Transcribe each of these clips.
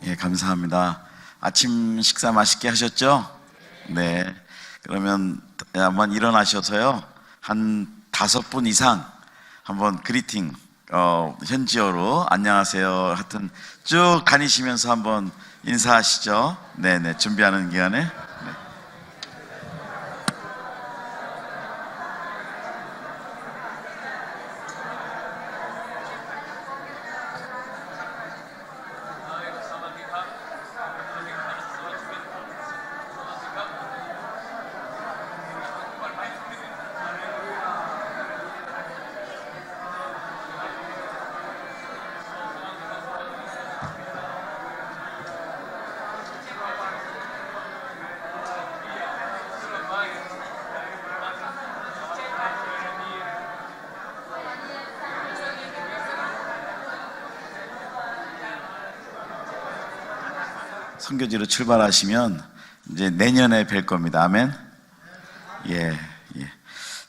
예, 감사합니다. 아침 식사 맛있게 하셨죠? 네. 그러면 한번 일어나셔서요, 한 5분 이상 한번 그리팅, 현지어로 안녕하세요 하여튼 쭉 다니시면서 한번 인사하시죠. 네네, 준비하는 기간에. 선교지로 출발하시면 이제 내년에 뵐 겁니다. 아멘. 예.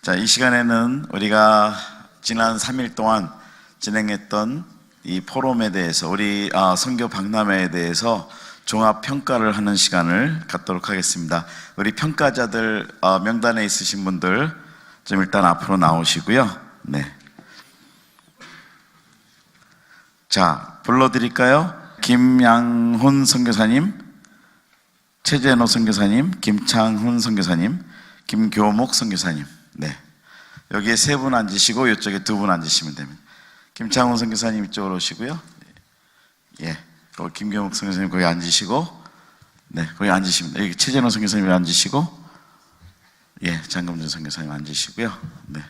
자, 이 시간에는 우리가 지난 3일 동안 진행했던 이 포럼에 대해서, 우리 선교 박람회에 대해서 종합 평가를 하는 시간을 갖도록 하겠습니다. 우리 평가자들 명단에 있으신 분들 좀 일단 앞으로 나오시고요. 네. 자, 불러드릴까요? 김양훈 선교사님, 최재노 선교사님, 김창훈 선교사님, 김교목 선교사님. 네. 여기에 3분 앉으시고 이쪽에 2분 앉으시면 됩니다. 김창훈 선교사님 이쪽으로 오시고요. 예. 김교목 선교사님 거기 앉으시고, 네, 거기 앉으시면 됩니다. 여기 최재노 선교사님 앉으시고, 예, 장금준 선교사님 앉으시고요. 네.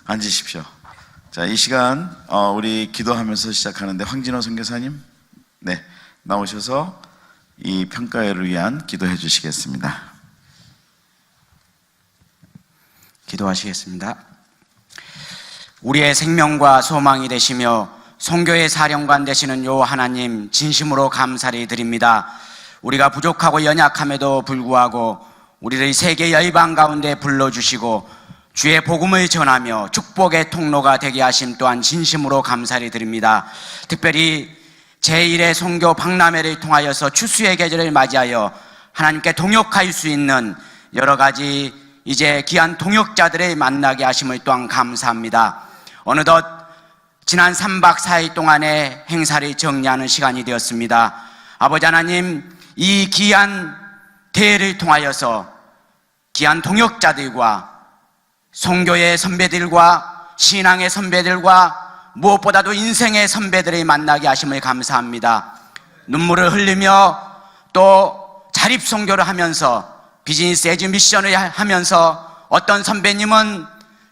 앉으십시오. 자, 이 시간 우리 기도하면서 시작하는데 황진호 선교사님, 네, 나오셔서 이 평가회를 위한 기도해 주시겠습니다. 기도하시겠습니다. 우리의 생명과 소망이 되시며 선교의 사령관 되시는 요 하나님, 진심으로 감사를 드립니다. 우리가 부족하고 연약함에도 불구하고 우리를 세계 열방 가운데 불러주시고 주의 복음을 전하며 축복의 통로가 되게 하심 또한 진심으로 감사를 드립니다. 특별히 제1회 선교 박람회를 통하여서 추수의 계절을 맞이하여 하나님께 동역할 수 있는 여러 가지 이제 귀한 동역자들을 만나게 하심을 또한 감사합니다. 어느덧 지난 3박 4일 동안의 행사를 정리하는 시간이 되었습니다. 아버지 하나님, 이 귀한 대회를 통하여서 귀한 동역자들과 선교의 선배들과 신앙의 선배들과 무엇보다도 인생의 선배들을 만나게 하심을 감사합니다. 눈물을 흘리며 또 자립선교를 하면서 비즈니스 에즈 미션을 하면서 어떤 선배님은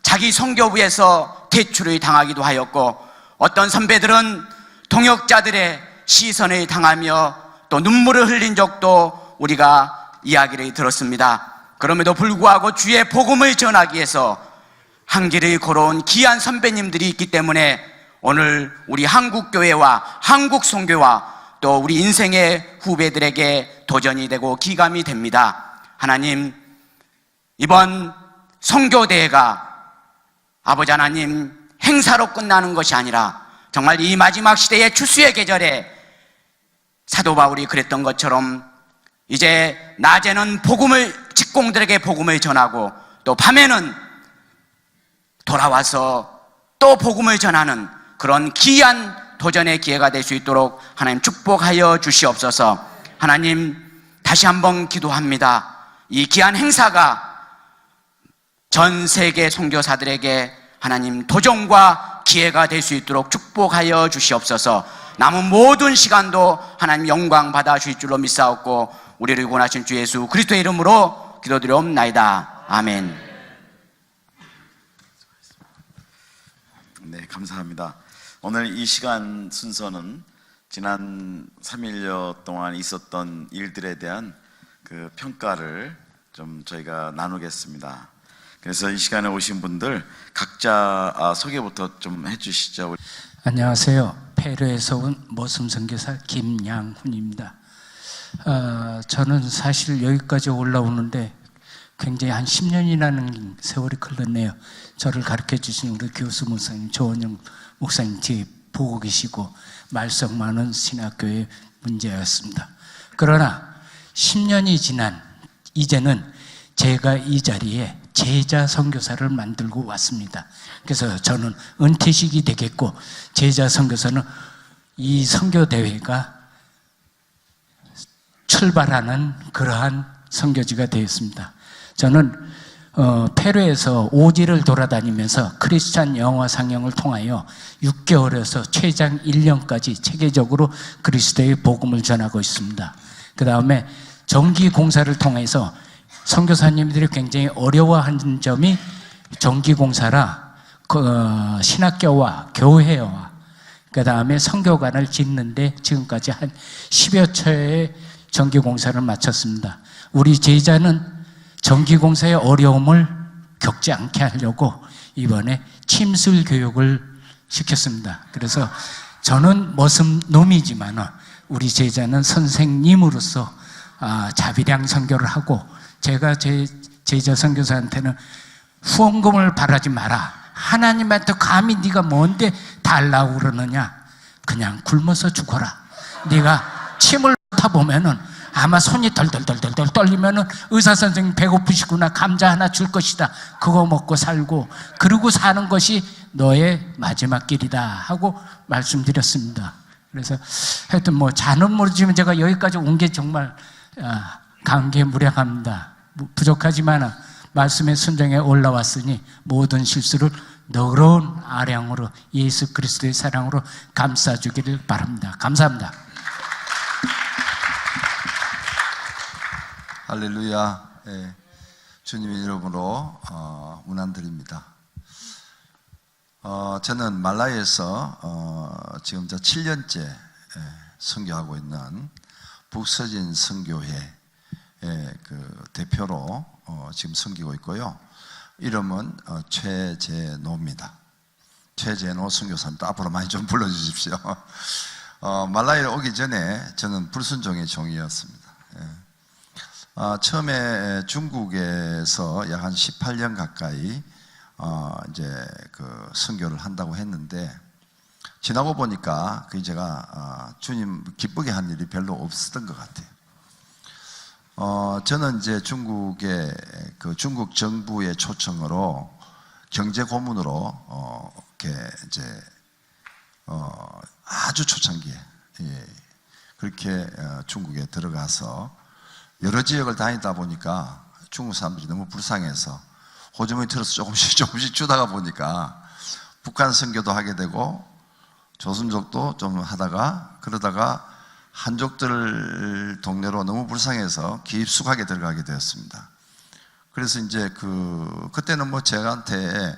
자기 선교부에서 퇴출을 당하기도 하였고, 어떤 선배들은 동역자들의 시선을 당하며 또 눈물을 흘린 적도 우리가 이야기를 들었습니다. 그럼에도 불구하고 주의 복음을 전하기 위해서 한 길을 걸어온 귀한 선배님들이 있기 때문에 오늘 우리 한국교회와 한국선교와 또 우리 인생의 후배들에게 도전이 되고 기감이 됩니다. 하나님, 이번 선교대회가 아버지 하나님 행사로 끝나는 것이 아니라 정말 이 마지막 시대의 추수의 계절에 사도 바울이 그랬던 것처럼 이제 낮에는 직공들에게 복음을 전하고 또 밤에는 돌아와서 또 복음을 전하는 그런 귀한 도전의 기회가 될 수 있도록 하나님 축복하여 주시옵소서. 하나님, 다시 한번 기도합니다. 이 귀한 행사가 전 세계 선교사들에게 하나님 도전과 기회가 될 수 있도록 축복하여 주시옵소서. 남은 모든 시간도 하나님 영광 받아 주실 줄로 믿사옵고 우리를 구원하신 주 예수 그리스도의 이름으로 기도드리옵나이다. 아멘. 네, 감사합니다. 오늘 이 시간 순서는 지난 3일여 동안 있었던 일들에 대한 그 평가를 좀 저희가 나누겠습니다. 그래서 이 시간에 오신 분들 각자 소개부터 좀 해주시죠. 안녕하세요. 페루에서 온 모슴 선교사 김양훈입니다. 저는 사실 여기까지 올라오는데 굉장히 한 10년이라는 세월이 흘렀네요. 저를 가르쳐 주신 우리 교수 목사님, 조원영 목사님 뒤에 보고 계시고 말썽 많은 신학교의 문제였습니다. 그러나 10년이 지난 이제는 제가 이 자리에 제자 선교사를 만들고 왔습니다. 그래서 저는 은퇴식이 되겠고 제자 선교사는 이 선교대회가 출발하는 그러한 선교지가 되었습니다. 저는 페루에서 오지를 돌아다니면서 크리스찬 영화 상영을 통하여 6개월에서 최장 1년까지 체계적으로 그리스도의 복음을 전하고 있습니다. 그 다음에 정기공사를 통해서 선교사님들이 굉장히 어려워하는 점이 정기공사라 신학교와 교회와 그 다음에 선교관을 짓는데 지금까지 한 10여 차례의 정기공사를 마쳤습니다. 우리 제자는 정기공사의 어려움을 겪지 않게 하려고 이번에 침술 교육을 시켰습니다. 그래서 저는 머슴 놈이지만 우리 제자는 선생님으로서 자비량 선교를 하고 제가 제 제자 선교사한테는 후원금을 바라지 마라. 하나님한테 감히 네가 뭔데 달라고 그러느냐. 그냥 굶어서 죽어라. 네가 침을 타보면은 아마 손이 덜덜덜덜 떨리면은 의사 선생님 배고프시구나 감자 하나 줄 것이다. 그거 먹고 살고 그러고 사는 것이 너의 마지막 길이다 하고 말씀드렸습니다. 그래서 하여튼 뭐 자는 모르지만 제가 여기까지 온 게 정말 감개무량합니다. 부족하지만 말씀의 순종에 올라왔으니 모든 실수를 너그러운 아량으로 예수 그리스도의 사랑으로 감싸주기를 바랍니다. 감사합니다. 할렐루야. 예, 주님의 이름으로 문안드립니다. 저는 말라에서 지금 7년째 선교하고 있는 북서진 선교회 그 대표로 지금 섬기고 있고요. 이름은 최재노입니다. 최재노 선교사입니다. 앞으로 많이 좀 불러주십시오. 말라에 오기 전에 저는 불순종의 종이었습니다. 처음에 중국에서 약 한 18년 가까이 이제 그 선교를 한다고 했는데 지나고 보니까 그 제가 주님 기쁘게 한 일이 별로 없었던 것 같아요. 저는 이제 중국의 그 중국 정부의 초청으로 경제 고문으로 이렇게 이제 아주 초창기에 그렇게 중국에 들어가서 여러 지역을 다니다 보니까 중국 사람들이 너무 불쌍해서 호주머니 틀어서 조금씩 주다가 보니까 북한 선교도 하게 되고 조선족도 좀 하다가 그러다가 한족들 동네로 너무 불쌍해서 깊숙하게 들어가게 되었습니다. 그래서 이제 그때는 뭐 제가한테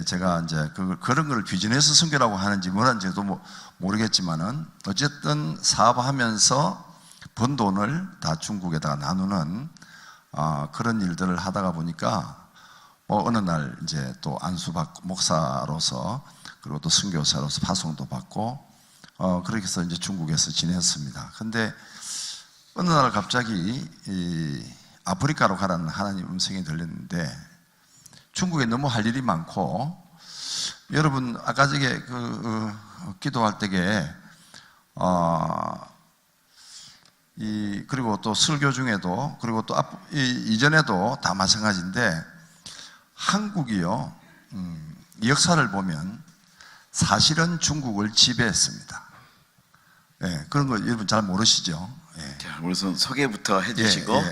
제가 이제 그런 걸 비즈니스 선교라고 하는지 뭐라는지도 모르겠지만은 어쨌든 사업하면서 번 돈을 다 중국에다가 나누는 그런 일들을 하다가 보니까 어느 날 이제 또 안수받고 목사로서 그리고 또 선교사로서 파송도 받고 그렇게 해서 이제 중국에서 지냈습니다. 근데 어느 날 갑자기 아프리카로 가라는 하나님 음성이 들렸는데 중국에 너무 할 일이 많고 여러분 아까 저게 기도할 때에 그리고 또 설교 중에도 그리고 또 이전에도 다 마찬가지인데 한국이요 역사를 보면 사실은 중국을 지배했습니다. 그런 거 여러분 잘 모르시죠? 자, 우선 소개부터 해주시고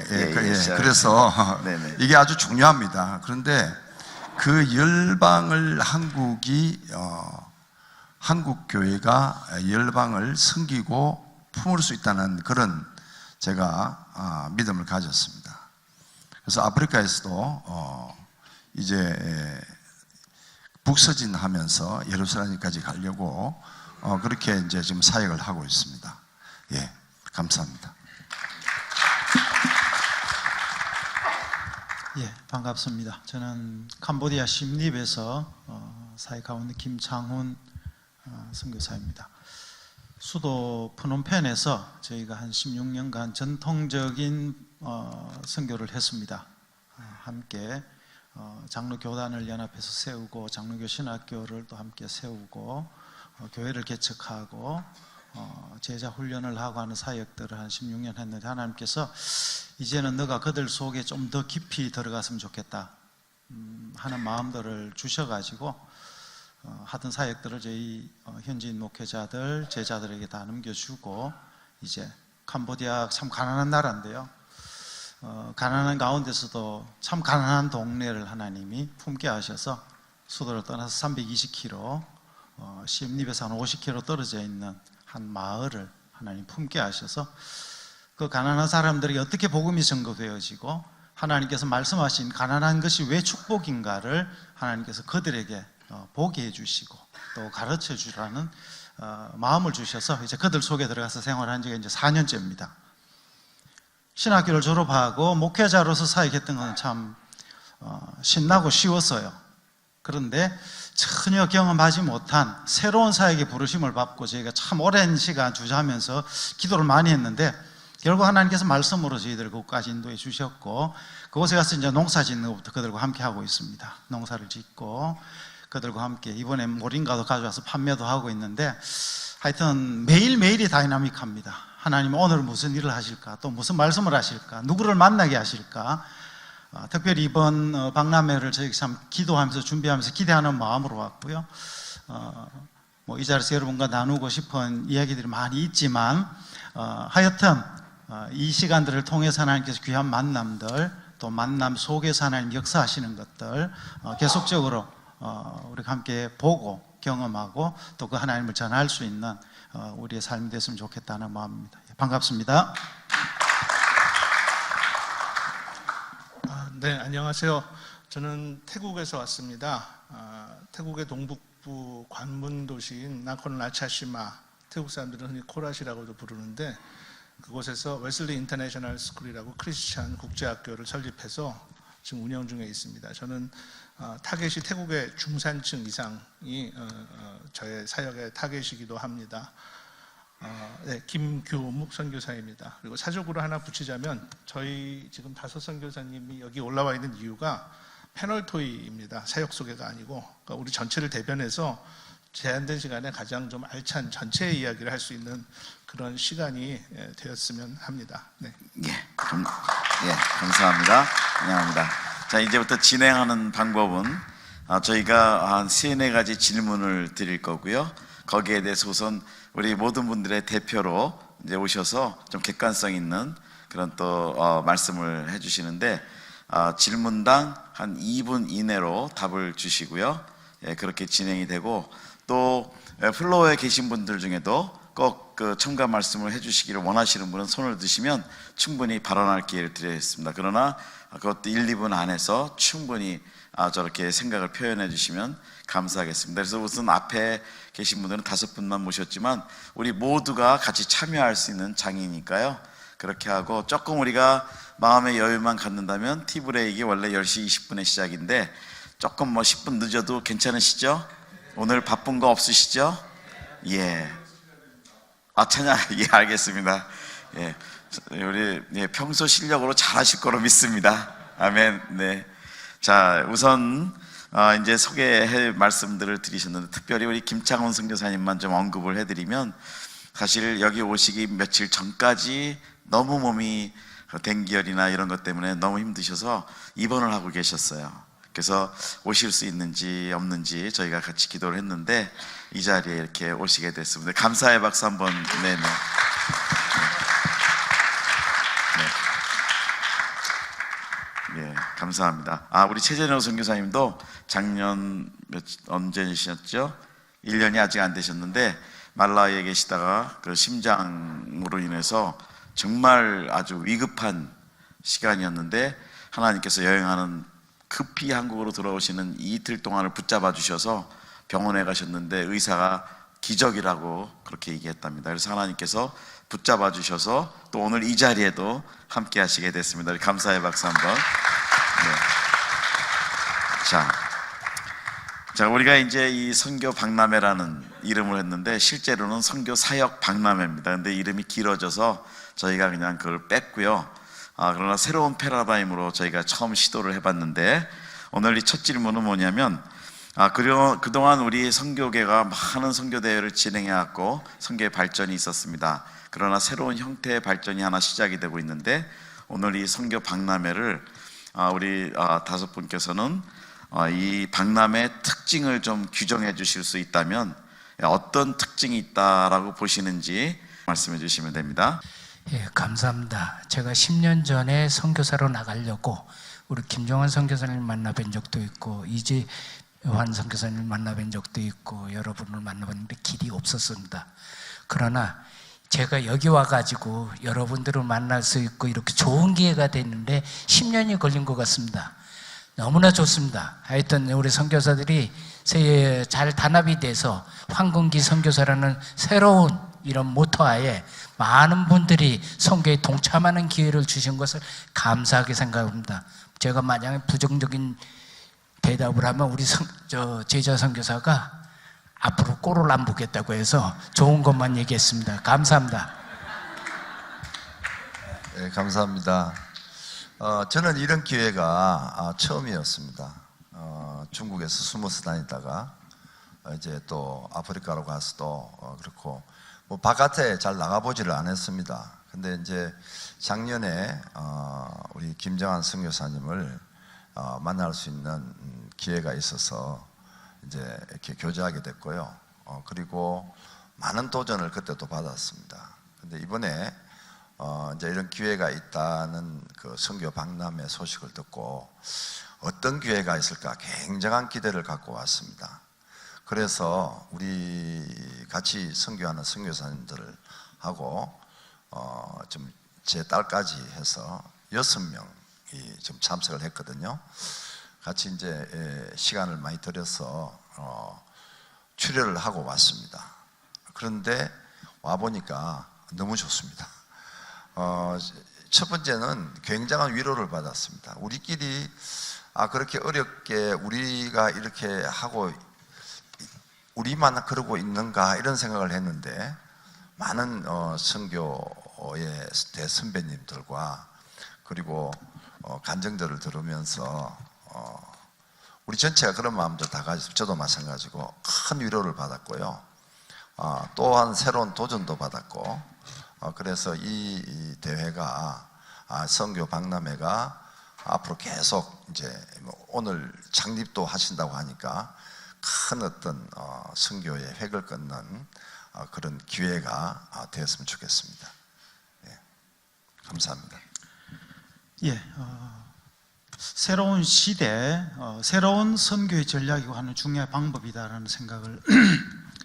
그래서 네네. 이게 아주 중요합니다. 그런데 그 열방을 한국 교회가 열방을 섬기고 품을 수 있다는 그런 제가 믿음을 가졌습니다. 그래서 아프리카에서도 이제 북서진하면서 예루살렘까지 가려고 그렇게 이제 지금 사역을 하고 있습니다. 예, 감사합니다. 예, 반갑습니다. 저는 캄보디아 심립에서 사역하고 있는 김창훈 선교사입니다. 수도 프놈펜에서 저희가 한 16년간 전통적인 선교를 했습니다. 함께 장로교단을 연합해서 세우고 장로교 신학교를 또 함께 세우고 교회를 개척하고 제자 훈련을 하고 하는 사역들을 한 16년 했는데 하나님께서 이제는 너가 그들 속에 좀 더 깊이 들어갔으면 좋겠다 하는 마음들을 주셔가지고 하던 사역들을 저희 현지인 목회자들, 제자들에게 다 넘겨주고 이제 캄보디아 참 가난한 나라인데요. 가난한 가운데서도 참 가난한 동네를 하나님이 품게 하셔서 수도를 떠나서 320km, 시엠립에서 한 50km 떨어져 있는 한 마을을 하나님 품게 하셔서 그 가난한 사람들에게 어떻게 복음이 전거되어지고 하나님께서 말씀하신 가난한 것이 왜 축복인가를 하나님께서 그들에게 보게 해주시고 또 가르쳐 주라는 마음을 주셔서 이제 그들 속에 들어가서 생활한 지가 이제 4년째입니다. 신학교를 졸업하고 목회자로서 사역했던 건 참 신나고 쉬웠어요. 그런데 전혀 경험하지 못한 새로운 사역의 부르심을 받고 저희가 참 오랜 시간 주저하면서 기도를 많이 했는데 결국 하나님께서 말씀으로 저희들 그곳까지 인도해 주셨고 그곳에 가서 이제 농사 짓는 것부터 그들과 함께 하고 있습니다. 농사를 짓고 그들과 함께 이번에 모링가도 가져와서 판매도 하고 있는데 하여튼 매일매일이 다이나믹합니다. 하나님 오늘 무슨 일을 하실까? 또 무슨 말씀을 하실까? 누구를 만나게 하실까? 특별히 이번 박람회를 저희 참 기도하면서 준비하면서 기대하는 마음으로 왔고요. 뭐 이 자리에서 여러분과 나누고 싶은 이야기들이 많이 있지만 하여튼 이 시간들을 통해서 하나님께서 귀한 만남들 또 만남 속에서 하나님 역사하시는 것들 계속적으로 우리가 함께 보고 경험하고 또 그 하나님을 전할 수 있는 우리의 삶이 됐으면 좋겠다는 마음입니다. 반갑습니다. 네, 안녕하세요. 저는 태국에서 왔습니다. 태국의 동북부 관문 도시인 나콘 라차시마, 태국 사람들은 흔히 코라시라고도 부르는데 그곳에서 웨슬리 인터내셔널 스쿨이라고 크리스찬 국제학교를 설립해서 지금 운영 중에 있습니다. 저는 타겟이 태국의 중산층 이상이 저의 사역의 타겟이기도 합니다. 네, 김교묵 선교사입니다. 그리고 사적으로 하나 붙이자면 저희 지금 5 선교사님이 여기 올라와 있는 이유가 패널 토의입니다. 사역 소개가 아니고 그러니까 우리 전체를 대변해서 제한된 시간에 가장 좀 알찬 전체의 이야기를 할 수 있는 그런 시간이 되었으면 합니다. 네. 감사합니다. 환영합니다. 자, 이제부터 진행하는 방법은 저희가 한 3-4가지 질문을 드릴 거고요. 거기에 대해서 우선 우리 모든 분들의 대표로 이제 오셔서 좀 객관성 있는 그런 또 말씀을 해주시는데 질문당 한 2분 이내로 답을 주시고요. 예, 그렇게 진행이 되고 또 플로어에 계신 분들 중에도 꼭 그 첨가 말씀을 해주시기를 원하시는 분은 손을 드시면 충분히 발언할 기회를 드리겠습니다. 그러나 그것도 1-2분 안에서 충분히 저렇게 생각을 표현해 주시면 감사하겠습니다. 그래서 우선 앞에 계신 분들은 5분만 모셨지만 우리 모두가 같이 참여할 수 있는 장이니까요. 그렇게 하고 조금 우리가 마음의 여유만 갖는다면 티브레이크가 원래 10시 20분에 시작인데 조금 뭐 10분 늦어도 괜찮으시죠? 오늘 바쁜 거 없으시죠? 예. 찬양, 예, 알겠습니다. 예. 우리 평소 실력으로 잘하실 거로 믿습니다. 아멘. 네. 자, 우선 이제 소개할 말씀들을 드리셨는데 특별히 우리 김창훈 선교사님만 좀 언급을 해드리면 사실 여기 오시기 며칠 전까지 너무 몸이 dengu열이나 이런 것 때문에 너무 힘드셔서 입원을 하고 계셨어요. 그래서 오실 수 있는지 없는지 저희가 같이 기도를 했는데 이 자리에 이렇게 오시게 됐습니다. 감사의 박수 한번. 네네. 예, 감사합니다. 우리 최재노 선교사님도 작년 언제시셨죠? 1년이 아직 안 되셨는데 말라위에 계시다가 그 심장으로 인해서 정말 아주 위급한 시간이었는데 하나님께서 여행하는 급히 한국으로 돌아오시는 이틀 동안을 붙잡아 주셔서 병원에 가셨는데 의사가 기적이라고 그렇게 얘기했답니다. 그래서 하나님께서 붙잡아 주셔서 또 오늘 이 자리에도 함께 하시게 됐습니다. 감사의 박수 한번. 네. 자, 우리가 이제 이 선교 박람회라는 이름을 했는데 실제로는 선교 사역 박람회입니다. 근데 이름이 길어져서 저희가 그냥 그걸 뺐고요. 그러나 새로운 패러다임으로 저희가 처음 시도를 해봤는데 오늘 이 첫 질문은 뭐냐면 그리고 그동안 우리 선교계가 많은 선교대회를 진행해왔고 선교의 발전이 있었습니다. 그러나 새로운 형태의 발전이 하나 시작이 되고 있는데, 오늘 이 선교 박람회를 우리 5분께서는 이 박람회의 특징을 좀 규정해 주실 수 있다면 어떤 특징이 있다라고 보시는지 말씀해 주시면 됩니다. 예, 감사합니다. 제가 10년 전에 선교사로 나가려고 우리 김종환 선교사님 만나뵌 적도 있고 이재환 선교사님 만나뵌 적도 있고 여러분을 만나봤는데 길이 없었습니다. 그러나 제가 여기 와가지고 여러분들을 만날 수 있고 이렇게 좋은 기회가 됐는데 10년이 걸린 것 같습니다. 너무나 좋습니다. 하여튼 우리 선교사들이 잘 단합이 돼서 황금기 선교사라는 새로운 이런 모토하에 많은 분들이 선교에 동참하는 기회를 주신 것을 감사하게 생각합니다. 제가 만약에 부정적인 대답을 하면 우리 제자 선교사가 앞으로 꼴을 안 보겠다고 해서 좋은 것만 얘기했습니다. 감사합니다. 네, 감사합니다. 저는 이런 기회가 처음이었습니다. 중국에서 숨어서 다니다가 이제 또 아프리카로 가서 또 그렇고 뭐 바깥에 잘 나가보지를 않았습니다. 근데 이제 작년에 우리 김정환 선교사님을 만날 수 있는 기회가 있어서 이제 이렇게 교제하게 됐고요. 그리고 많은 도전을 그때 또 받았습니다. 근데 이번에 이제 이런 기회가 있다는 그 선교 박람회 소식을 듣고 어떤 기회가 있을까 굉장한 기대를 갖고 왔습니다. 그래서 우리 같이 선교하는 선교사님들을 하고 좀 제 딸까지 해서 6명이 좀 참석을 했거든요. 같이 이제 시간을 많이 들여서 출연을 하고 왔습니다. 그런데 와 보니까 너무 좋습니다. 첫 번째는 굉장한 위로를 받았습니다. 우리끼리 그렇게 어렵게 우리가 이렇게 하고 우리만 그러고 있는가 이런 생각을 했는데, 많은 선교의 대선배님들과 그리고 간증들을 들으면서 우리 전체가 그런 마음들 다 가지고 저도 마찬가지고 큰 위로를 받았고요. 또한 새로운 도전도 받았고, 그래서 이 대회가 선교 박람회가 앞으로 계속 이제 오늘 창립도 하신다고 하니까 큰 어떤 선교의 획을 긋는 그런 기회가 되었으면 좋겠습니다. 예, 감사합니다. 예, 새로운 시대, 새로운 선교의 전략이고 하는 중요한 방법이다라는 생각을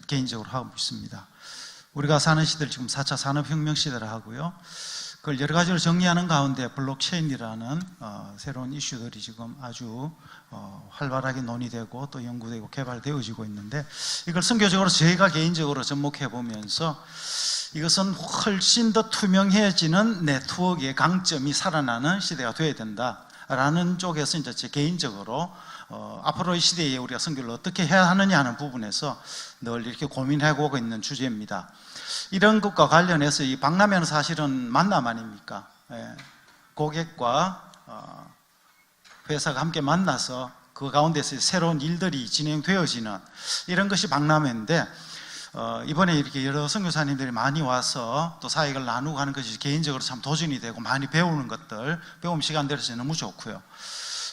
개인적으로 하고 있습니다. 우리가 사는 시대를 지금 4차 산업혁명 시대를 하고요. 그걸 여러 가지로 정리하는 가운데 블록체인이라는 새로운 이슈들이 지금 아주 활발하게 논의되고 또 연구되고 개발되어지고 있는데, 이걸 선교적으로 저희가 개인적으로 접목해 보면서 이것은 훨씬 더 투명해지는 네트워크의 강점이 살아나는 시대가 되어야 된다라는 쪽에서 이제 제 개인적으로 앞으로의 시대에 우리가 선교를 어떻게 해야 하느냐 하는 부분에서 늘 이렇게 고민하고 있는 주제입니다. 이런 것과 관련해서 이 박람회는 사실은 만남 아닙니까? 고객과 회사가 함께 만나서 그 가운데서 새로운 일들이 진행되어지는 이런 것이 박람회인데, 이번에 이렇게 여러 선교사님들이 많이 와서 또 사역을 나누고 하는 것이 개인적으로 참 도전이 되고 많이 배우는 것들, 배움 시간 되어서 너무 좋고요.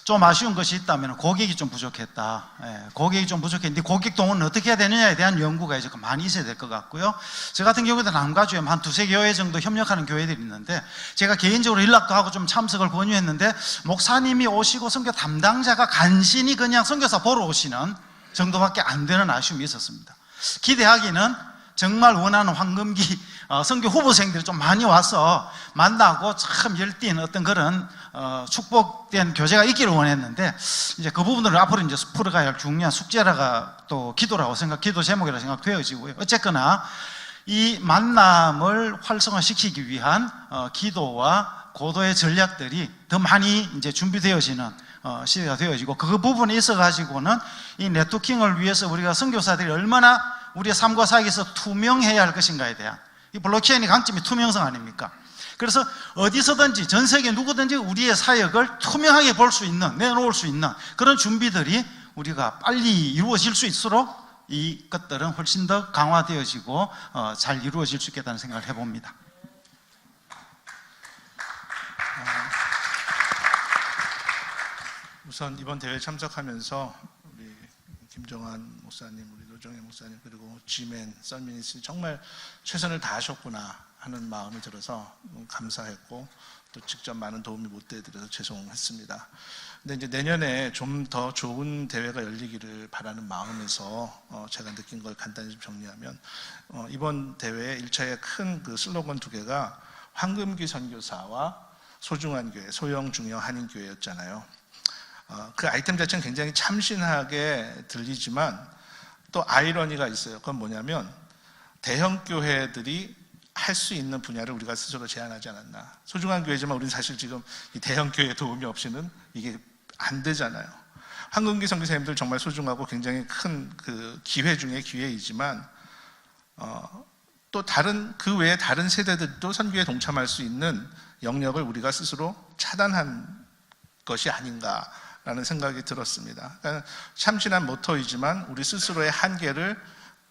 좀 아쉬운 것이 있다면 고객이 좀 부족했다. 고객이 좀 부족했는데 고객 동원은 어떻게 해야 되느냐에 대한 연구가 이제 많이 있어야 될 것 같고요. 저 같은 경우에도 남가주에 한 2-3 교회 정도 협력하는 교회들이 있는데, 제가 개인적으로 연락도 하고 좀 참석을 권유했는데, 목사님이 오시고 선교 담당자가 간신히 그냥 선교사 보러 오시는 정도밖에 안 되는 아쉬움이 있었습니다. 기대하기는 정말 원하는 황금기 선교 후보생들이 좀 많이 와서 만나고 참 열띤 어떤 그런 축복된 교제가 있기를 원했는데, 이제 그 부분들을 앞으로 이제 풀어가야 할 중요한 숙제라가 또 기도 제목이라고 생각되어지고요. 어쨌거나 이 만남을 활성화시키기 위한 기도와 고도의 전략들이 더 많이 이제 준비되어지는 시대가 되어지고, 그 부분에 있어 가지고는 이 네트워킹을 위해서 우리가 선교사들이 얼마나 우리의 삶과 사역에서 투명해야 할 것인가에 대한, 이 블록체인의 강점이 투명성 아닙니까? 그래서 어디서든지 전 세계 누구든지 우리의 사역을 투명하게 볼 수 있는, 내놓을 수 있는 그런 준비들이 우리가 빨리 이루어질 수 있도록 이 것들은 훨씬 더 강화되어지고 잘 이루어질 수 있겠다는 생각을 해봅니다. 우선 이번 대회에 참석하면서 우리 김정환 목사님, 우리 노정혜 목사님, 그리고 G맨, 썬미니스 정말 최선을 다하셨구나 하는 마음이 들어서 감사했고 또 직접 많은 도움이 못 되드려서 죄송했습니다. 근데 이제 내년에 좀 더 좋은 대회가 열리기를 바라는 마음에서 제가 느낀 걸 간단히 좀 정리하면 이번 대회 1차의 큰 그 슬로건 두 개가 황금기 선교사와 소중한 교회, 소형 중형 한인 교회였잖아요. 그 아이템 자체는 굉장히 참신하게 들리지만 또 아이러니가 있어요. 그건 뭐냐면 대형 교회들이 할 수 있는 분야를 우리가 스스로 제한하지 않았나. 소중한 교회지만 우리는 사실 지금 이 대형 교회 도움이 없이는 이게 안 되잖아요. 황금기 선교사님들 정말 소중하고 굉장히 큰 그 기회 중에 기회이지만 또 다른 그 외에 다른 세대들도 선교에 동참할 수 있는 영역을 우리가 스스로 차단한 것이 아닌가라는 생각이 들었습니다. 그러니까 참신한 모토이지만 우리 스스로의 한계를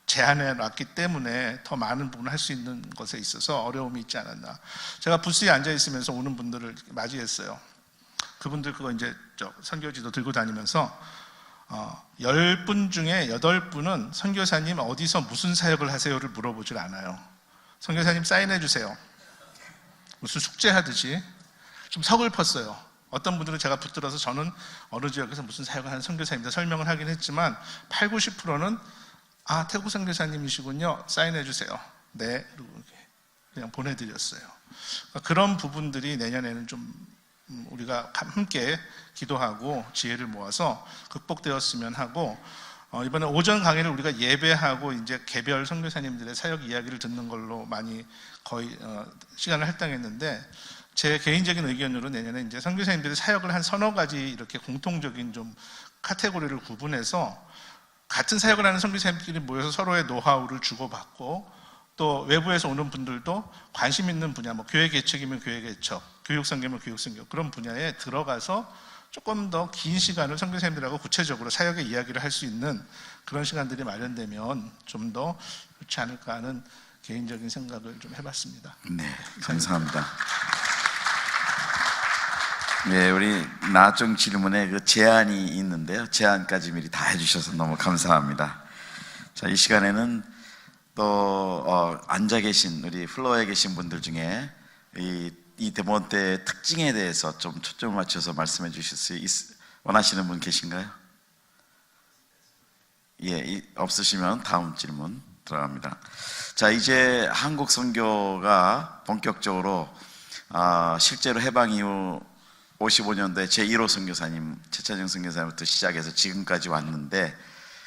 제한해 놨기 때문에 더 많은 부분을 할 수 있는 것에 있어서 어려움이 있지 않았나. 제가 부스에 앉아 있으면서 오는 분들을 맞이했어요. 그분들 그거 이제 선교지도 들고 다니면서 10분 중에 8분은 선교사님 어디서 무슨 사역을 하세요를 물어보질 않아요. 선교사님 사인해 주세요. 무슨 숙제하듯이 좀 서글펐어요. 어떤 분들은 제가 붙들어서 저는 어느 지역에서 무슨 사역을 하는 선교사입니다 설명을 하긴 했지만 8, 90%는 태국 선교사님이시군요. 사인해 주세요. 네. 그냥 보내드렸어요. 그런 부분들이 내년에는 좀 우리가 함께 기도하고 지혜를 모아서 극복되었으면 하고 이번에 오전 강의를 우리가 예배하고 이제 개별 선교사님들의 사역 이야기를 듣는 걸로 많이 거의 시간을 할당했는데 제 개인적인 의견으로 내년에 이제 선교사님들의 사역을 한 서너 가지 이렇게 공통적인 좀 카테고리를 구분해서 같은 사역을 하는 선교사님들끼리 모여서 서로의 노하우를 주고받고 또 외부에서 오는 분들도 관심 있는 분야, 뭐 교회 개척이면 교회 개척, 교육 선교면 교육 선교 그런 분야에 들어가서 조금 더 긴 시간을 선교사님들하고 구체적으로 사역의 이야기를 할 수 있는 그런 시간들이 마련되면 좀 더 좋지 않을까 하는 개인적인 생각을 좀 해봤습니다. 네, 감사합니다. 네, 우리 나중 질문에 그 제안이 있는데요. 제안까지 미리 다 해주셔서 너무 감사합니다. 자, 이 시간에는 또 앉아 계신 우리 플로어에 계신 분들 중에 이 대본 때 특징에 대해서 좀 초점을 맞춰서 말씀해 주실 수 원하시는 분 계신가요? 예, 없으시면 다음 질문 들어갑니다. 자, 이제 한국 선교가 본격적으로 실제로 해방 이후 55년도에 제1호 선교사님 최차정 선교사님부터 시작해서 지금까지 왔는데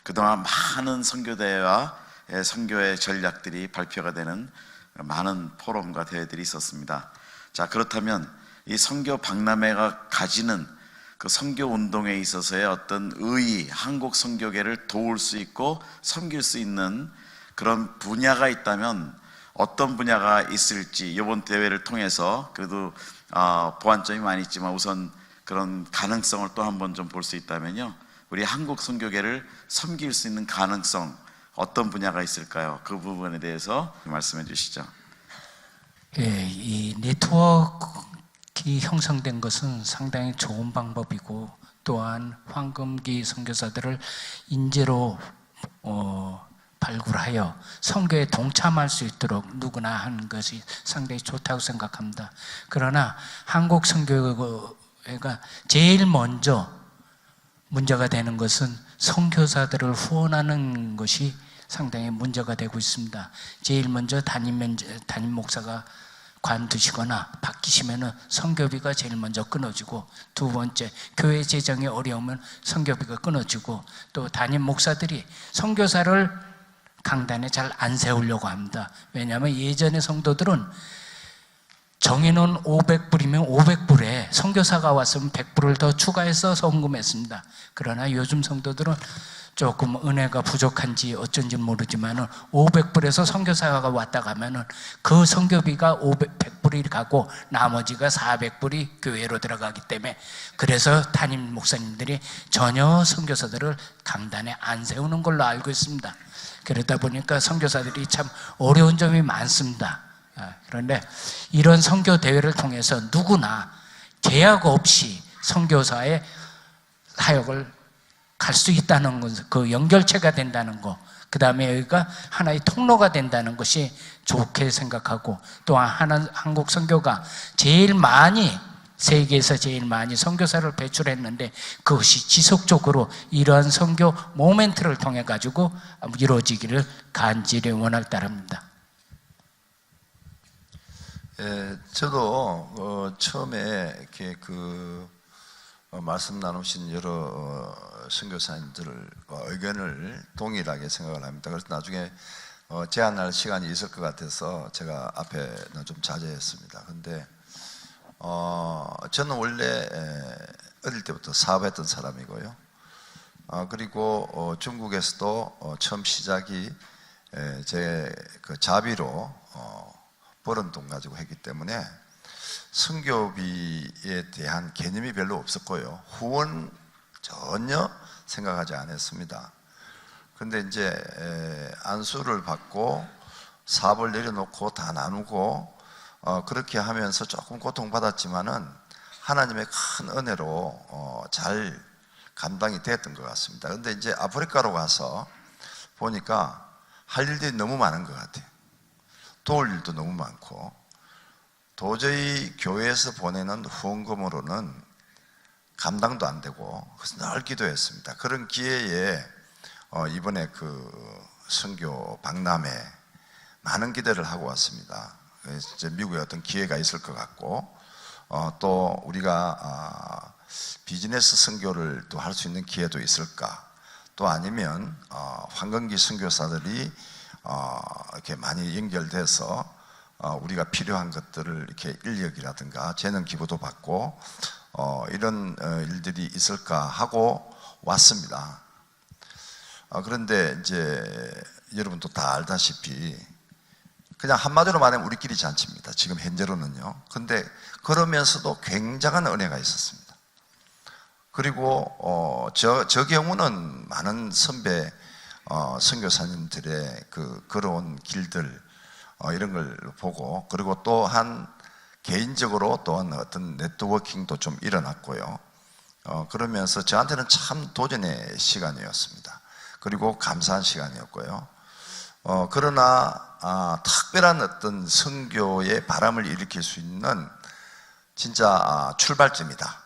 그동안 많은 선교대회와 선교의 전략들이 발표가 되는 많은 포럼과 대회들이 있었습니다. 자, 그렇다면 이 선교 박람회가 가지는 그 선교 운동에 있어서의 어떤 한국 선교계를 도울 수 있고 섬길 수 있는 그런 분야가 있다면 어떤 분야가 있을지 이번 대회를 통해서 그래도 보완점이 많이 있지만 우선 그런 가능성을 또 한번 좀 볼 수 있다면요, 우리 한국 선교계를 섬길 수 있는 가능성 어떤 분야가 있을까요? 그 부분에 대해서 말씀해 주시죠. 예, 이 네트워크 형성된 것은 상당히 좋은 방법이고 또한 황금기 선교사들을 인재로 발굴하여 선교에 동참할 수 있도록 누구나 하는 것이 상당히 좋다고 생각합니다. 그러나 한국 선교회가 제일 먼저 문제가 되는 것은 선교사들을 후원하는 것이 상당히 문제가 되고 있습니다. 제일 먼저 담임 목사가 관두시거나 바뀌시면은 선교비가 제일 먼저 끊어지고, 두 번째 교회 재정이 어려우면 선교비가 끊어지고, 또 담임 목사들이 선교사를 강단에 잘 안 세우려고 합니다. 왜냐하면 예전의 성도들은 정해놓은 500불이면 500불에 선교사가 왔으면 100불을 더 추가해서 헌금했습니다. 그러나 요즘 성도들은 조금 은혜가 부족한지 어쩐지 모르지만 500불에서 선교사가 왔다 가면은 그 선교비가 100불 300불이 가고 나머지가 400불이 교회로 들어가기 때문에, 그래서 담임 목사님들이 전혀 선교사들을 강단에 안 세우는 걸로 알고 있습니다. 그러다 보니까 선교사들이 참 어려운 점이 많습니다. 그런데 이런 선교 대회를 통해서 누구나 제약 없이 선교사의 사역을 갈 수 있다는 것, 그 연결체가 된다는 것, 그 다음에 여기가 하나의 통로가 된다는 것이 좋게 생각하고, 또한 한국 선교가 제일 많이, 세계에서 제일 많이 선교사를 배출했는데 그것이 지속적으로 이러한 선교 모멘트를 통해 가지고 이루어지기를 간절히 원할 따릅니다. 예, 저도 처음에 이렇게 말씀 나누신 여러 선교사님들 의견을 동일하게 생각을 합니다. 그래서 나중에 제안할 시간이 있을 것 같아서 제가 앞에는 좀 자제했습니다. 근데 저는 원래 어릴 때부터 사업했던 사람이고요. 그리고 중국에서도 처음 시작이 제 그 자비로 벌은 돈 가지고 했기 때문에 선교비에 대한 개념이 별로 없었고요. 후원 전혀 생각하지 않았습니다. 근데 이제 안수를 받고 사업을 내려놓고 다 나누고 그렇게 하면서 조금 고통받았지만은 하나님의 큰 은혜로 잘 감당이 됐던 것 같습니다. 근데 이제 아프리카로 가서 보니까 할 일들이 너무 많은 것 같아요. 도울 일도 너무 많고 도저히 교회에서 보내는 후원금으로는 감당도 안 되고, 그래서 늘 기도했습니다. 그런 기회에 이번에 그 선교 박람회 많은 기대를 하고 왔습니다. 이제 미국에 어떤 기회가 있을 것 같고, 또 우리가 비즈니스 선교를 또 할 수 있는 기회도 있을까, 또 아니면 황건기 선교사들이 이렇게 많이 연결돼서 우리가 필요한 것들을 이렇게 인력이라든가 재능 기부도 받고 이런 일들이 있을까 하고 왔습니다. 그런데 이제 여러분도 다 알다시피 그냥 한마디로 말하면 우리끼리 잔치입니다. 지금 현재로는요. 근데 그러면서도 굉장한 은혜가 있었습니다. 그리고 저 경우는 많은 선배 선교사님들의 그 걸어온 길들 이런 걸 보고, 그리고 또한 개인적으로 또한 어떤 네트워킹도 좀 일어났고요. 그러면서 저한테는 참 도전의 시간이었습니다. 그리고 감사한 시간이었고요. 그러나 특별한 어떤 선교의 바람을 일으킬 수 있는 진짜 출발점이다,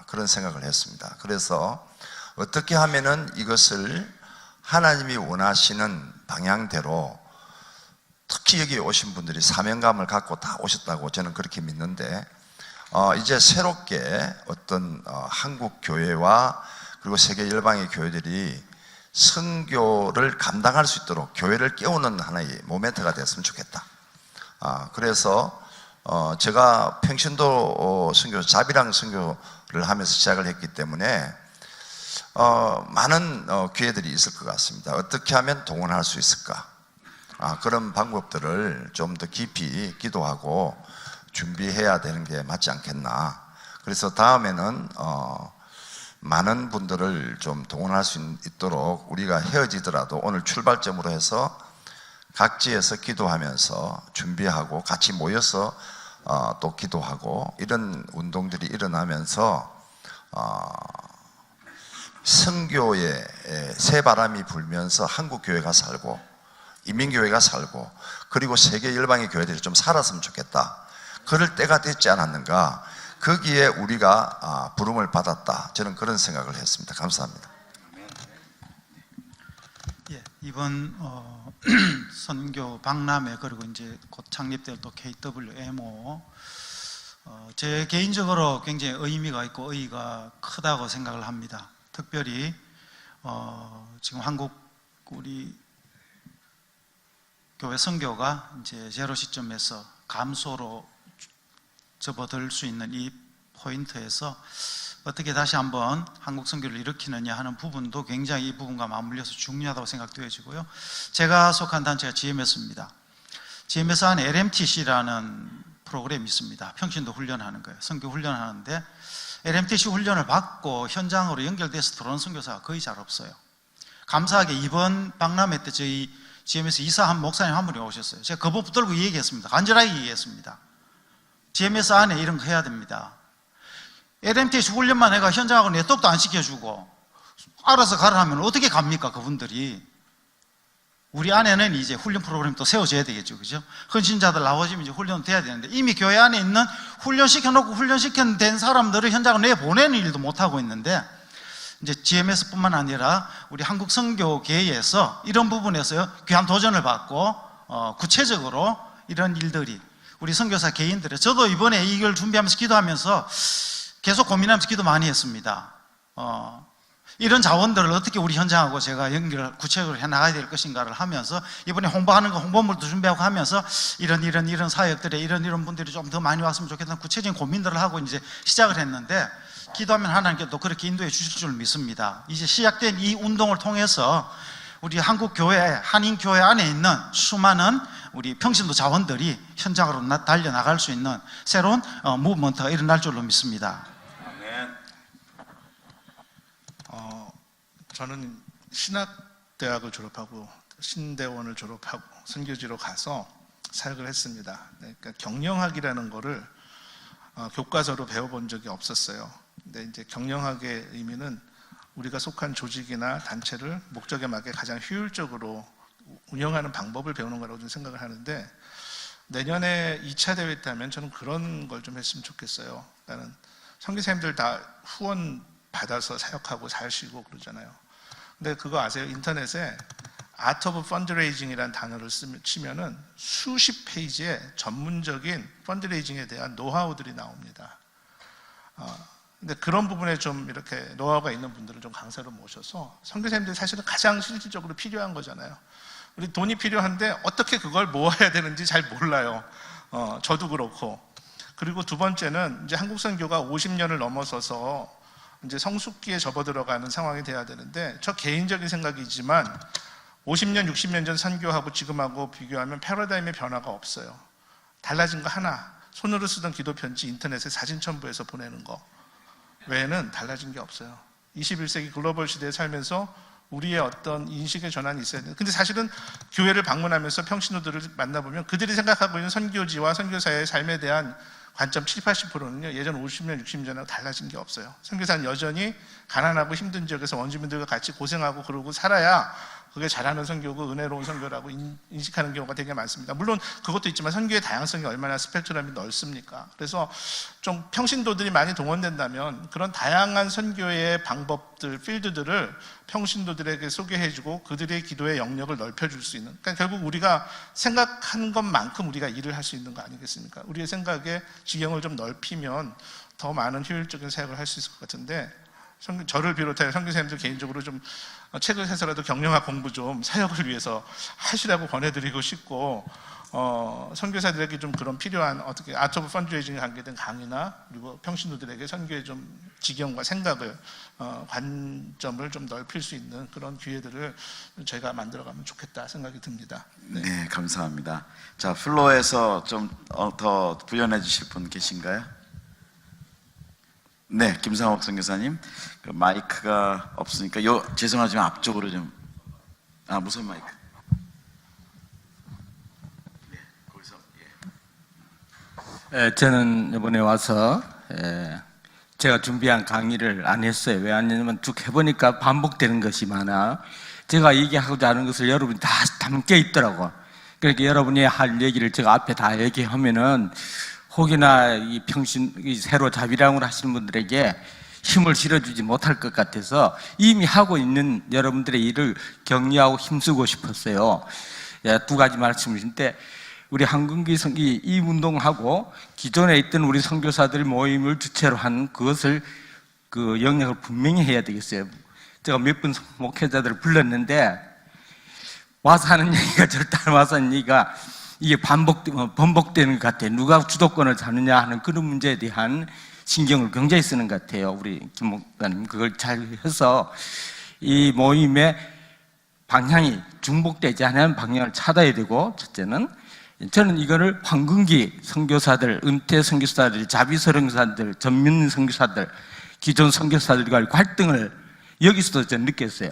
그런 생각을 했습니다. 그래서 어떻게 하면은 이것을 하나님이 원하시는 방향대로, 특히 여기 오신 분들이 사명감을 갖고 다 오셨다고 저는 그렇게 믿는데, 이제 새롭게 어떤 한국 교회와 그리고 세계 열방의 교회들이 선교를 감당할 수 있도록 교회를 깨우는 하나의 모멘트가 됐으면 좋겠다. 그래서 제가 평신도 선교, 자비랑 선교를 하면서 시작을 했기 때문에 많은 기회들이 있을 것 같습니다. 어떻게 하면 동원할 수 있을까? 그런 방법들을 좀 더 깊이 기도하고 준비해야 되는 게 맞지 않겠나. 그래서 다음에는 많은 분들을 좀 동원할 수 있도록 우리가 헤어지더라도 오늘 출발점으로 해서 각지에서 기도하면서 준비하고 같이 모여서 또 기도하고 이런 운동들이 일어나면서 선교의 새바람이 불면서 한국 교회가 살고 이민교회가 살고 그리고 세계 열방의 교회들이 좀 살았으면 좋겠다. 그럴 때가 됐지 않았는가. 거기에 우리가 부름을 받았다. 저는 그런 생각을 했습니다. 감사합니다. 예, 이번 선교 박람회, 그리고 이제 곧 창립될 또 KWMO, 제 개인적으로 굉장히 의미가 있고 의의가 크다고 생각을 합니다. 특별히 지금 한국 우리 교회 선교가 이제 제로 시점에서 감소로 접어들 수 있는 이 포인트에서 어떻게 다시 한번 한국 선교를 일으키느냐 하는 부분도 굉장히 이 부분과 맞물려서 중요하다고 생각되어지고요. 제가 속한 단체가 GMS입니다. GMS 안에 LMTC라는 프로그램이 있습니다. 평신도 훈련하는 거예요. 선교 훈련하는데 LMTC 훈련을 받고 현장으로 연결돼서 들어오는 선교사가 거의 잘 없어요. 감사하게 이번 박람회 때 저희 GMS 이사한 목사님 한 분이 오셨어요. 제가 그거 붙들고 얘기했습니다. 간절하게 얘기했습니다. GMS 안에 이런 거 해야 됩니다. LMTC 훈련만 해가 현장하고 내떡도 안 시켜주고 알아서 가라 하면 어떻게 갑니까 그분들이. 우리 안에는 이제 훈련 프로그램 또 세워져야 되겠죠, 그죠? 헌신자들 나오시면 이제 훈련 돼야 되는데 이미 교회 안에 있는 훈련시켜놓고 훈련시킨 사람들을 현장으로 내보내는 일도 못하고 있는데 이제 GMS뿐만 아니라 우리 한국 선교계에서 이런 부분에서 귀한 도전을 받고 구체적으로 이런 일들이 우리 선교사 개인들의 저도 이번에 이걸 준비하면서 기도하면서 계속 고민하면서 기도 많이 했습니다. 이런 자원들을 어떻게 우리 현장하고 제가 연결 구체적으로 해나가야 될 것인가를 하면서 이번에 홍보하는 거 홍보물도 준비하고 하면서 이런 사역들에 이런 분들이 좀 더 많이 왔으면 좋겠다는 구체적인 고민들을 하고 이제 시작을 했는데 기도하면 하나님께서 그렇게 인도해 주실 줄 믿습니다. 이제 시작된 이 운동을 통해서 우리 한국 교회, 한인 교회 안에 있는 수많은 우리 평신도 자원들이 현장으로 달려나갈 수 있는 새로운 무브먼트가 일어날 줄로 믿습니다. 저는 신학대학을 졸업하고 신대원을 졸업하고 선교지로 가서 사역을 했습니다. 그러니까 경영학이라는 거를 교과서로 배워본 적이 없었어요. 근데 이제 경영학의 의미는 우리가 속한 조직이나 단체를 목적에 맞게 가장 효율적으로 운영하는 방법을 배우는 거라고 좀 생각을 하는데 내년에 2차 대회 때 하면 저는 그런 걸 좀 했으면 좋겠어요. 나는 선교사님들 다 후원 받아서 사역하고 사시고 그러잖아요. 근데 그거 아세요? 인터넷에 Art of Fundraising이라는 단어를 치면은 수십 페이지의 전문적인 펀드레이징에 대한 노하우들이 나옵니다. 근데 그런 부분에 좀 이렇게 노하우가 있는 분들을 좀 강사로 모셔서 선교사님들이 사실은 가장 실질적으로 필요한 거잖아요. 우리 돈이 필요한데 어떻게 그걸 모아야 되는지 잘 몰라요. 저도 그렇고. 그리고 두 번째는 이제 한국 선교가 50년을 넘어서서 이제 성숙기에 접어들어가는 상황이 돼야 되는데 저 개인적인 생각이지만 50년, 60년 전 선교하고 지금하고 비교하면 패러다임의 변화가 없어요. 달라진 거 하나, 손으로 쓰던 기도 편지 인터넷에 사진 첨부해서 보내는 거 외에는 달라진 게 없어요. 21세기 글로벌 시대에 살면서 우리의 어떤 인식의 전환이 있어야 돼요. 근데 사실은 교회를 방문하면서 평신도들을 만나보면 그들이 생각하고 있는 선교지와 선교사의 삶에 대한 관점 70, 80%는요 예전 50년, 60년하고 달라진 게 없어요. 선교사는 여전히 가난하고 힘든 지역에서 원주민들과 같이 고생하고 그러고 살아야 그게 잘하는 선교고 은혜로운 선교라고 인식하는 경우가 되게 많습니다. 물론 그것도 있지만 선교의 다양성이 얼마나 스펙트럼이 넓습니까? 그래서 좀 평신도들이 많이 동원된다면 그런 다양한 선교의 방법들, 필드들을 평신도들에게 소개해주고 그들의 기도의 영역을 넓혀줄 수 있는, 그러니까 결국 우리가 생각하는 것만큼 우리가 일을 할 수 있는 거 아니겠습니까? 우리의 생각의 지경을 좀 넓히면 더 많은 효율적인 사역을 할 수 있을 것 같은데 저를 비롯해 선교사님들 개인적으로 좀 책을 사서라도 경영학 공부 좀 사역을 위해서 하시라고 권해드리고 싶고 선교사들에게 좀 그런 필요한 어떻게 아트 오브 펀드레이징에 관계된 강의나 그리고 평신도들에게 선교의 좀 지경과 생각을 관점을 좀 넓힐 수 있는 그런 기회들을 저희가 만들어가면 좋겠다 생각이 듭니다. 네, 감사합니다. 자, 플로어에서 좀 더 부연해 주실 분 계신가요? 네, 김상옥 선교사님. 그 마이크가 없으니까 죄송하지만 앞쪽으로 좀 무선 마이크. 네, 거기서. 저는 이번에 와서 제가 준비한 강의를 안 했어요. 왜 안 했냐면 쭉 해보니까 반복되는 것이 많아. 제가 얘기하고자 하는 것을 여러분이 다 담겨 있더라고. 그러니까 여러분이 할 얘기를 제가 앞에 다 얘기하면은 혹여나 이 새로 자비랑을 하시는 분들에게 힘을 실어주지 못할 것 같아서 이미 하고 있는 여러분들의 일을 격려하고 힘쓰고 싶었어요. 두 가지 말씀을 드리는데 우리 한국기 선기 이 운동하고 기존에 있던 우리 선교사들 모임을 주체로 한 그것을 그 영역을 분명히 해야 되겠어요. 제가 몇 분 목회자들을 불렀는데 와서 하는 얘기가 절대 안 와서 하는 얘기가 이게 번복되는 것 같아요. 누가 주도권을 잡느냐 하는 그런 문제에 대한 신경을 굉장히 쓰는 것 같아요. 우리 김 목사님 그걸 잘 해서 이 모임의 방향이 중복되지 않은 방향을 찾아야 되고, 첫째는 저는 이거를 황금기 선교사들, 은퇴 선교사들, 자비 선교사들, 전문 선교사들, 기존 선교사들과의 갈등을 여기서도 저는 느꼈어요.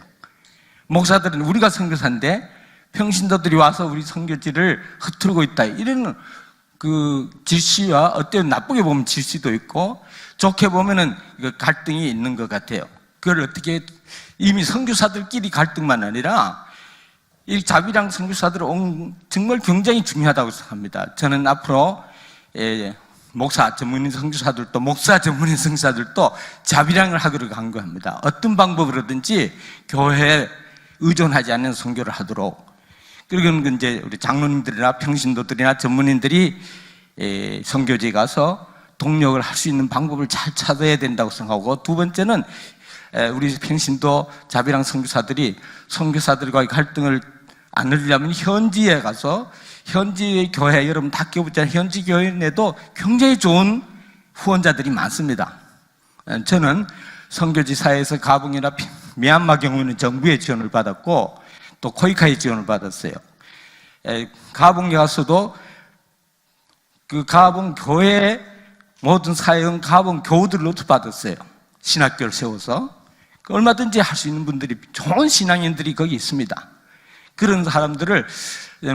목사들은 우리가 선교사인데 평신도들이 와서 우리 선교지를 흐트르고 있다. 이런 그 질시와 어때요? 나쁘게 보면 질시도 있고 좋게 보면은 갈등이 있는 것 같아요. 그걸 어떻게 이미 선교사들끼리 갈등만 아니라 이 자비랑 선교사들은 정말 굉장히 중요하다고 생각합니다. 저는 앞으로 목사 전문인 선교사들도 목사 전문인 선교사들도 자비랑을 하기를 강구합니다. 어떤 방법으로든지 교회에 의존하지 않는 선교를 하도록. 그리고 이제 우리 장로님들이나 평신도들이나 전문인들이 선교지에 가서 동력을 할 수 있는 방법을 잘 찾아야 된다고 생각하고, 두 번째는 우리 평신도 자비랑 선교사들이 선교사들과의 갈등을 안 늘리려면 현지에 가서 현지의 교회, 여러분 다 껴붙잖아요. 현지 교회 내도 굉장히 좋은 후원자들이 많습니다. 저는 선교지사에서 가봉이나 미얀마 경우는 정부의 지원을 받았고 또 코이카의 지원을 받았어요. 가봉에 가서도 그 가봉 교회 모든 사역은 가봉 교우들로도 받았어요. 신학교를 세워서 얼마든지 할 수 있는 분들이, 좋은 신앙인들이 거기 있습니다. 그런 사람들을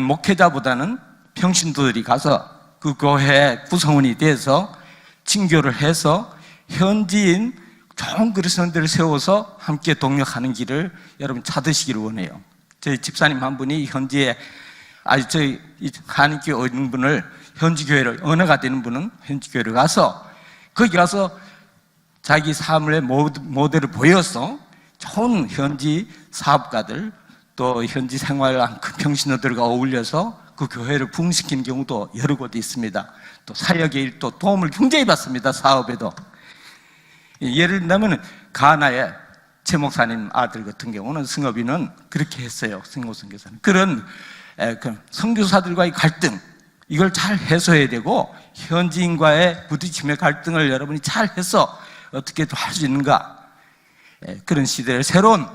목회자보다는 평신도들이 가서 그 교회 구성원이 돼서 친교를 해서 현지인 좋은 그리스도인들을 세워서 함께 동력하는 길을 여러분 찾으시기를 원해요. 저희 집사님 한 분이 현지에, 저희 한인교회 있는 분을 현지 교회를, 언어가 되는 분은 현지 교회를 가서 거기 가서 자기 삶의 모델을 보여서 좋은 현지 사업가들 또 현지 생활한 그 평신도들과 어울려서 그 교회를 부흥시키는 경우도 여러 곳 있습니다. 또 사역의 일도 도움을 굉장히 받습니다. 사업에도. 예를 들면 가나의 최 목사님 아들 같은 경우는 승업이는 그렇게 했어요. 승호 선교사는. 그런 선교사들과의 갈등, 이걸 잘 해소해야 되고 현지인과의 부딪힘의 갈등을 여러분이 잘 해서 어떻게 또 할 수 있는가. 그런 시대를 새로운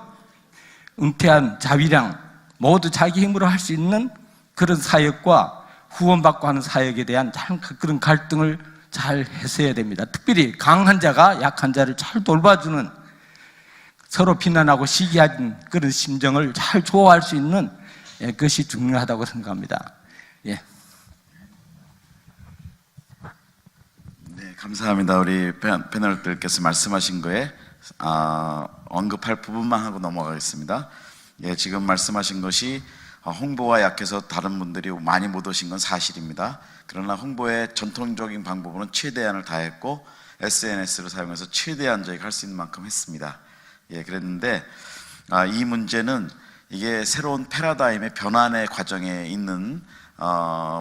은퇴한 자비랑 모두 자기 힘으로 할 수 있는 그런 사역과 후원받고 하는 사역에 대한 그런 갈등을 잘 해소해야 됩니다. 특별히 강한 자가 약한 자를 잘 돌봐주는, 서로 비난하고 시기하는 그런 심정을 잘 조화할 수 있는 것이 중요하다고 생각합니다. 예. 네, 감사합니다. 우리 패널들께서 말씀하신 거에 언급할 부분만 하고 넘어가겠습니다. 예, 지금 말씀하신 것이 홍보가 약해서 다른 분들이 많이 못 오신 건 사실입니다. 그러나 홍보의 전통적인 방법으로는 최대한을 다했고 SNS를 사용해서 최대한 저희가 할 수 있는 만큼 했습니다. 예, 그랬는데 이 문제는 이게 새로운 패러다임의 변환의 과정에 있는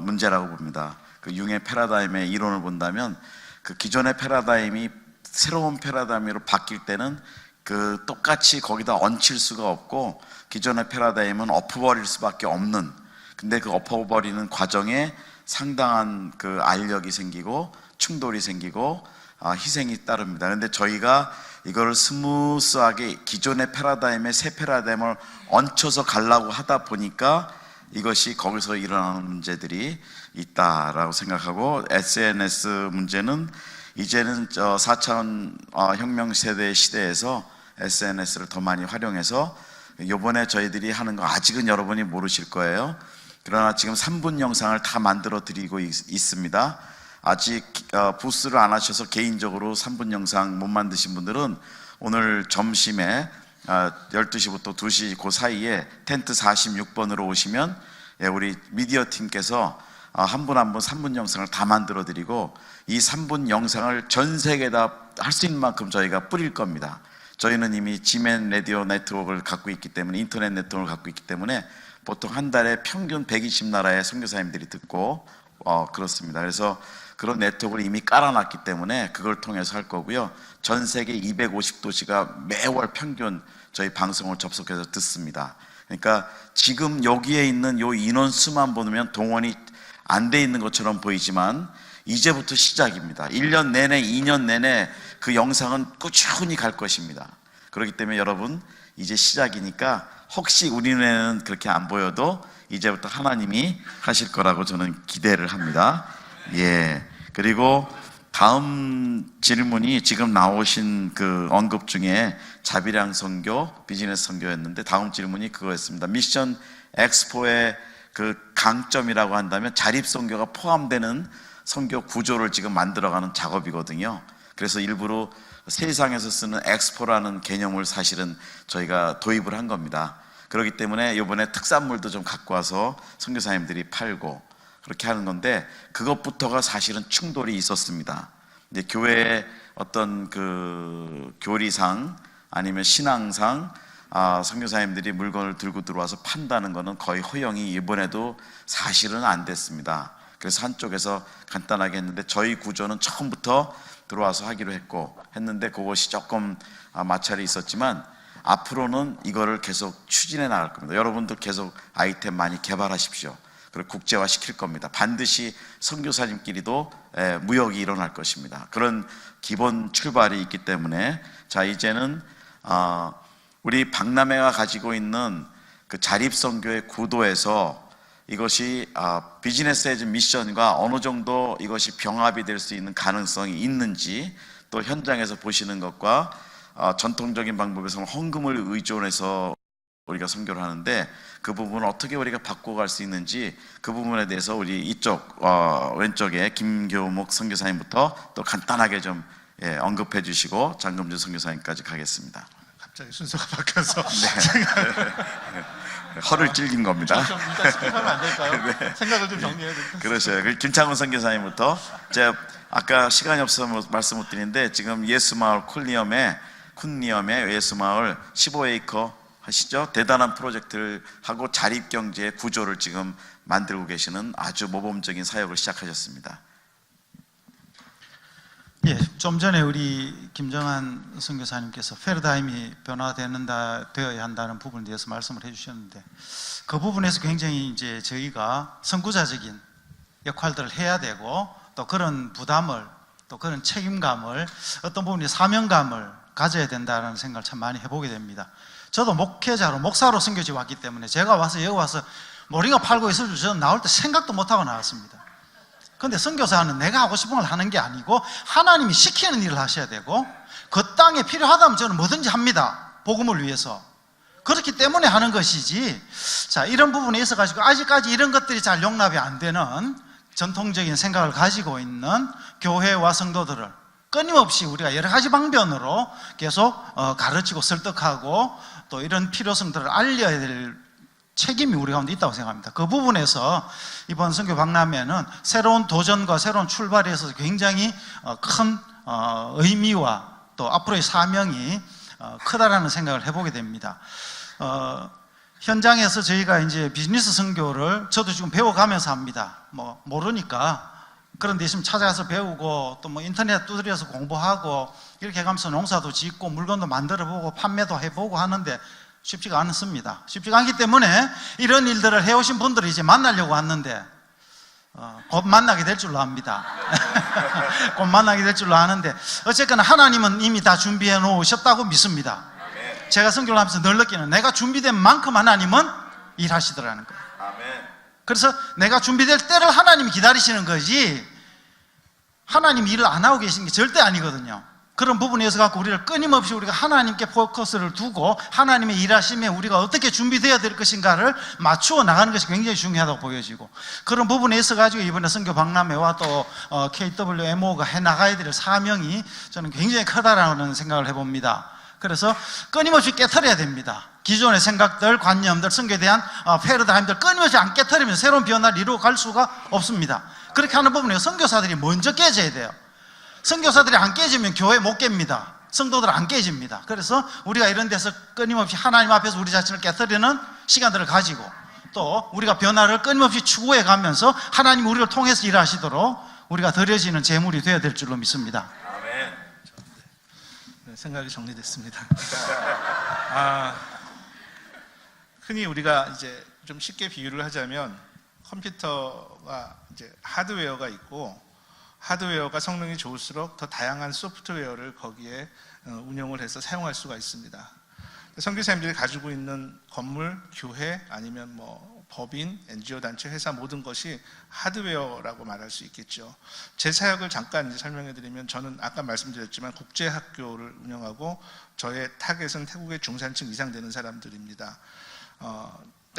문제라고 봅니다. 그 융의 패러다임의 이론을 본다면 그 기존의 패러다임이 새로운 패러다임으로 바뀔 때는 그 똑같이 거기다 얹힐 수가 없고 기존의 패러다임은 엎어버릴 수밖에 없는, 근데 그 엎어버리는 과정에 상당한 그 알력이 생기고 충돌이 생기고 희생이 따릅니다. 근데 저희가 이거를 스무스하게 기존의 패러다임에 새 패러다임을 얹혀서 가려고 하다 보니까 이것이 거기서 일어나는 문제들이 있다라고 생각하고, SNS 문제는 이제는 4차원 혁명 세대 시대에서 SNS를 더 많이 활용해서 요번에 저희들이 하는 거 아직은 여러분이 모르실 거예요. 그러나 지금 3분 영상을 다 만들어 드리고 있습니다. 아직 부스를 안 하셔서 개인적으로 3분 영상 못 만드신 분들은 오늘 점심에 12시부터 2시 그 사이에 텐트 46번으로 오시면 우리 미디어 팀께서 한 분 한 분 3분 영상을 다 만들어 드리고 이 3분 영상을 전 세계에다 할 수 있는 만큼 저희가 뿌릴 겁니다. 저희는 이미 지멘 라디오 네트워크를 갖고 있기 때문에, 인터넷 네트워크를 갖고 있기 때문에 보통 한 달에 평균 120나라의 선교사님들이 듣고 그렇습니다. 그래서 그런 네트워크를 이미 깔아놨기 때문에 그걸 통해서 할 거고요. 전 세계 250도시가 매월 평균 저희 방송을 접속해서 듣습니다. 그러니까 지금 여기에 있는 요 인원수만 보면 동원이 안 돼 있는 것처럼 보이지만 이제부터 시작입니다. 1년 내내, 2년 내내 그 영상은 꾸준히 갈 것입니다. 그렇기 때문에 여러분 이제 시작이니까 혹시 우리 눈에는 그렇게 안 보여도 이제부터 하나님이 하실 거라고 저는 기대를 합니다. 예. 그리고 다음 질문이 지금 나오신 그 언급 중에 자비랑 선교, 비즈니스 선교였는데 다음 질문이 그거였습니다. 미션 엑스포의 그 강점이라고 한다면 자립 선교가 포함되는 선교 구조를 지금 만들어가는 작업이거든요. 그래서 일부러 세상에서 쓰는 엑스포라는 개념을 사실은 저희가 도입을 한 겁니다. 그렇기 때문에 이번에 특산물도 좀 갖고 와서 선교사님들이 팔고 그렇게 하는 건데 그것부터가 사실은 충돌이 있었습니다. 이제 교회의 어떤 그 교리상 아니면 신앙상 선교사님들이 물건을 들고 들어와서 판다는 것은 거의 허용이 이번에도 사실은 안 됐습니다. 그래서 한쪽에서 간단하게 했는데 저희 구조는 처음부터 들어와서 하기로 했는데 그것이 조금 마찰이 있었지만 앞으로는 이거를 계속 추진해 나갈 겁니다. 여러분들 계속 아이템 많이 개발하십시오. 그리고 국제화 시킬 겁니다. 반드시 선교사님끼리도 무역이 일어날 것입니다. 그런 기본 출발이 있기 때문에 자 이제는 우리 박람회가 가지고 있는 그 자립선교의 구도에서 이것이 비즈니스 에즈 미션과 어느 정도 이것이 병합이 될 수 있는 가능성이 있는지 또 현장에서 보시는 것과 전통적인 방법에서는 헌금을 의존해서 우리가 선교를 하는데 그 부분을 어떻게 우리가 바꿔갈 수 있는지 그 부분에 대해서 우리 이쪽 왼쪽에 김교목 선교사님부터 또 간단하게 좀 언급해 주시고 장금주 선교사님까지 가겠습니다. 갑자기 순서가 바뀌어서 허를 찔긴 겁니다. 좀 일단 스킵하면 안 될까요? 생각을 좀 정리해야 될까요? 그렇죠. 김창훈 선교사님부터 제가 아까 시간이 없어서 말씀 못 드리는데 지금 예수마을 쿤니엄의 예수마을 15에이커 하시죠? 대단한 프로젝트를 하고 자립경제 구조를 지금 만들고 계시는 아주 모범적인 사역을 시작하셨습니다. 예, 좀 전에 우리 김정한 선교사님께서 패러다임이 되어야 한다는 부분에 대해서 말씀을 해주셨는데 그 부분에서 굉장히 이제 저희가 선구자적인 역할들을 해야 되고 또 그런 부담을 또 그런 책임감을 어떤 부분에 사명감을 가져야 된다는 생각을 참 많이 해보게 됩니다. 저도 목회자로 목사로 선교지 왔기 때문에 제가 와서 여기 와서 모링가 팔고 있을 줄 저는 나올 때 생각도 못하고 나왔습니다. 그런데 선교사는 내가 하고 싶은 걸 하는 게 아니고 하나님이 시키는 일을 하셔야 되고 그 땅에 필요하다면 저는 뭐든지 합니다. 복음을 위해서. 그렇기 때문에 하는 것이지. 자, 이런 부분에 있어 가지고 아직까지 이런 것들이 잘 용납이 안 되는 전통적인 생각을 가지고 있는 교회와 성도들을 끊임없이 우리가 여러 가지 방면으로 계속 가르치고 설득하고 또 이런 필요성들을 알려야 될 책임이 우리 가운데 있다고 생각합니다. 그 부분에서 이번 선교 박람회는 새로운 도전과 새로운 출발에 있어서 굉장히 큰 의미와 또 앞으로의 사명이 크다라는 생각을 해보게 됩니다. 현장에서 저희가 이제 비즈니스 선교를 저도 지금 배워가면서 합니다. 뭐 모르니까 그런 데 있으면 찾아가서 배우고 또 뭐 인터넷 두드려서 공부하고 이렇게 해가면서 농사도 짓고 물건도 만들어보고 판매도 해보고 하는데 쉽지가 않습니다. 쉽지가 않기 때문에 이런 일들을 해오신 분들을 이제 만나려고 왔는데 곧 만나게 될 줄로 압니다. 곧 만나게 될 줄로 아는데 어쨌거나 하나님은 이미 다 준비해 놓으셨다고 믿습니다. 제가 선교를 하면서 늘 느끼는 내가 준비된 만큼 하나님은 일하시더라는 거예요. 그래서 내가 준비될 때를 하나님이 기다리시는 거지 하나님이 일을 안 하고 계시는 게 절대 아니거든요. 그런 부분에서 갖고 우리를 끊임없이 우리가 하나님께 포커스를 두고 하나님의 일하심에 우리가 어떻게 준비되어야 될 것인가를 맞추어 나가는 것이 굉장히 중요하다고 보여지고 그런 부분에 있어 가지고 이번에 선교 박람회와 또 KWMO가 해나가야 될 사명이 저는 굉장히 크다라는 생각을 해봅니다. 그래서 끊임없이 깨트려야 됩니다. 기존의 생각들, 관념들, 선교에 대한 패러다임들 끊임없이 안 깨트리면 새로운 변화를 이루어갈 수가 없습니다. 그렇게 하는 부분에 선교사들이 먼저 깨져야 돼요. 선교사들이 안 깨지면 교회 못 깹니다. 성도들 안 깨집니다. 그래서 우리가 이런 데서 끊임없이 하나님 앞에서 우리 자신을 깨트리는 시간들을 가지고 또 우리가 변화를 끊임없이 추구해 가면서 하나님 우리를 통해서 일하시도록 우리가 드려지는 제물이 되어야 될 줄로 믿습니다. 생각이 정리됐습니다. 흔히 우리가 이제 좀 쉽게 비유를 하자면 컴퓨터가 이제 하드웨어가 있고 하드웨어가 성능이 좋을수록 더 다양한 소프트웨어를 거기에 운영을 해서 사용할 수가 있습니다. 선교사님들이 가지고 있는 건물, 교회 아니면 뭐 법인, NGO 단체, 회사 모든 것이 하드웨어라고 말할 수 있겠죠. 제 사역을 잠깐 이제 설명해 드리면, 저는 아까 말씀드렸지만 국제학교를 운영하고 저의 타겟은 태국의 중산층 이상 되는 사람들입니다.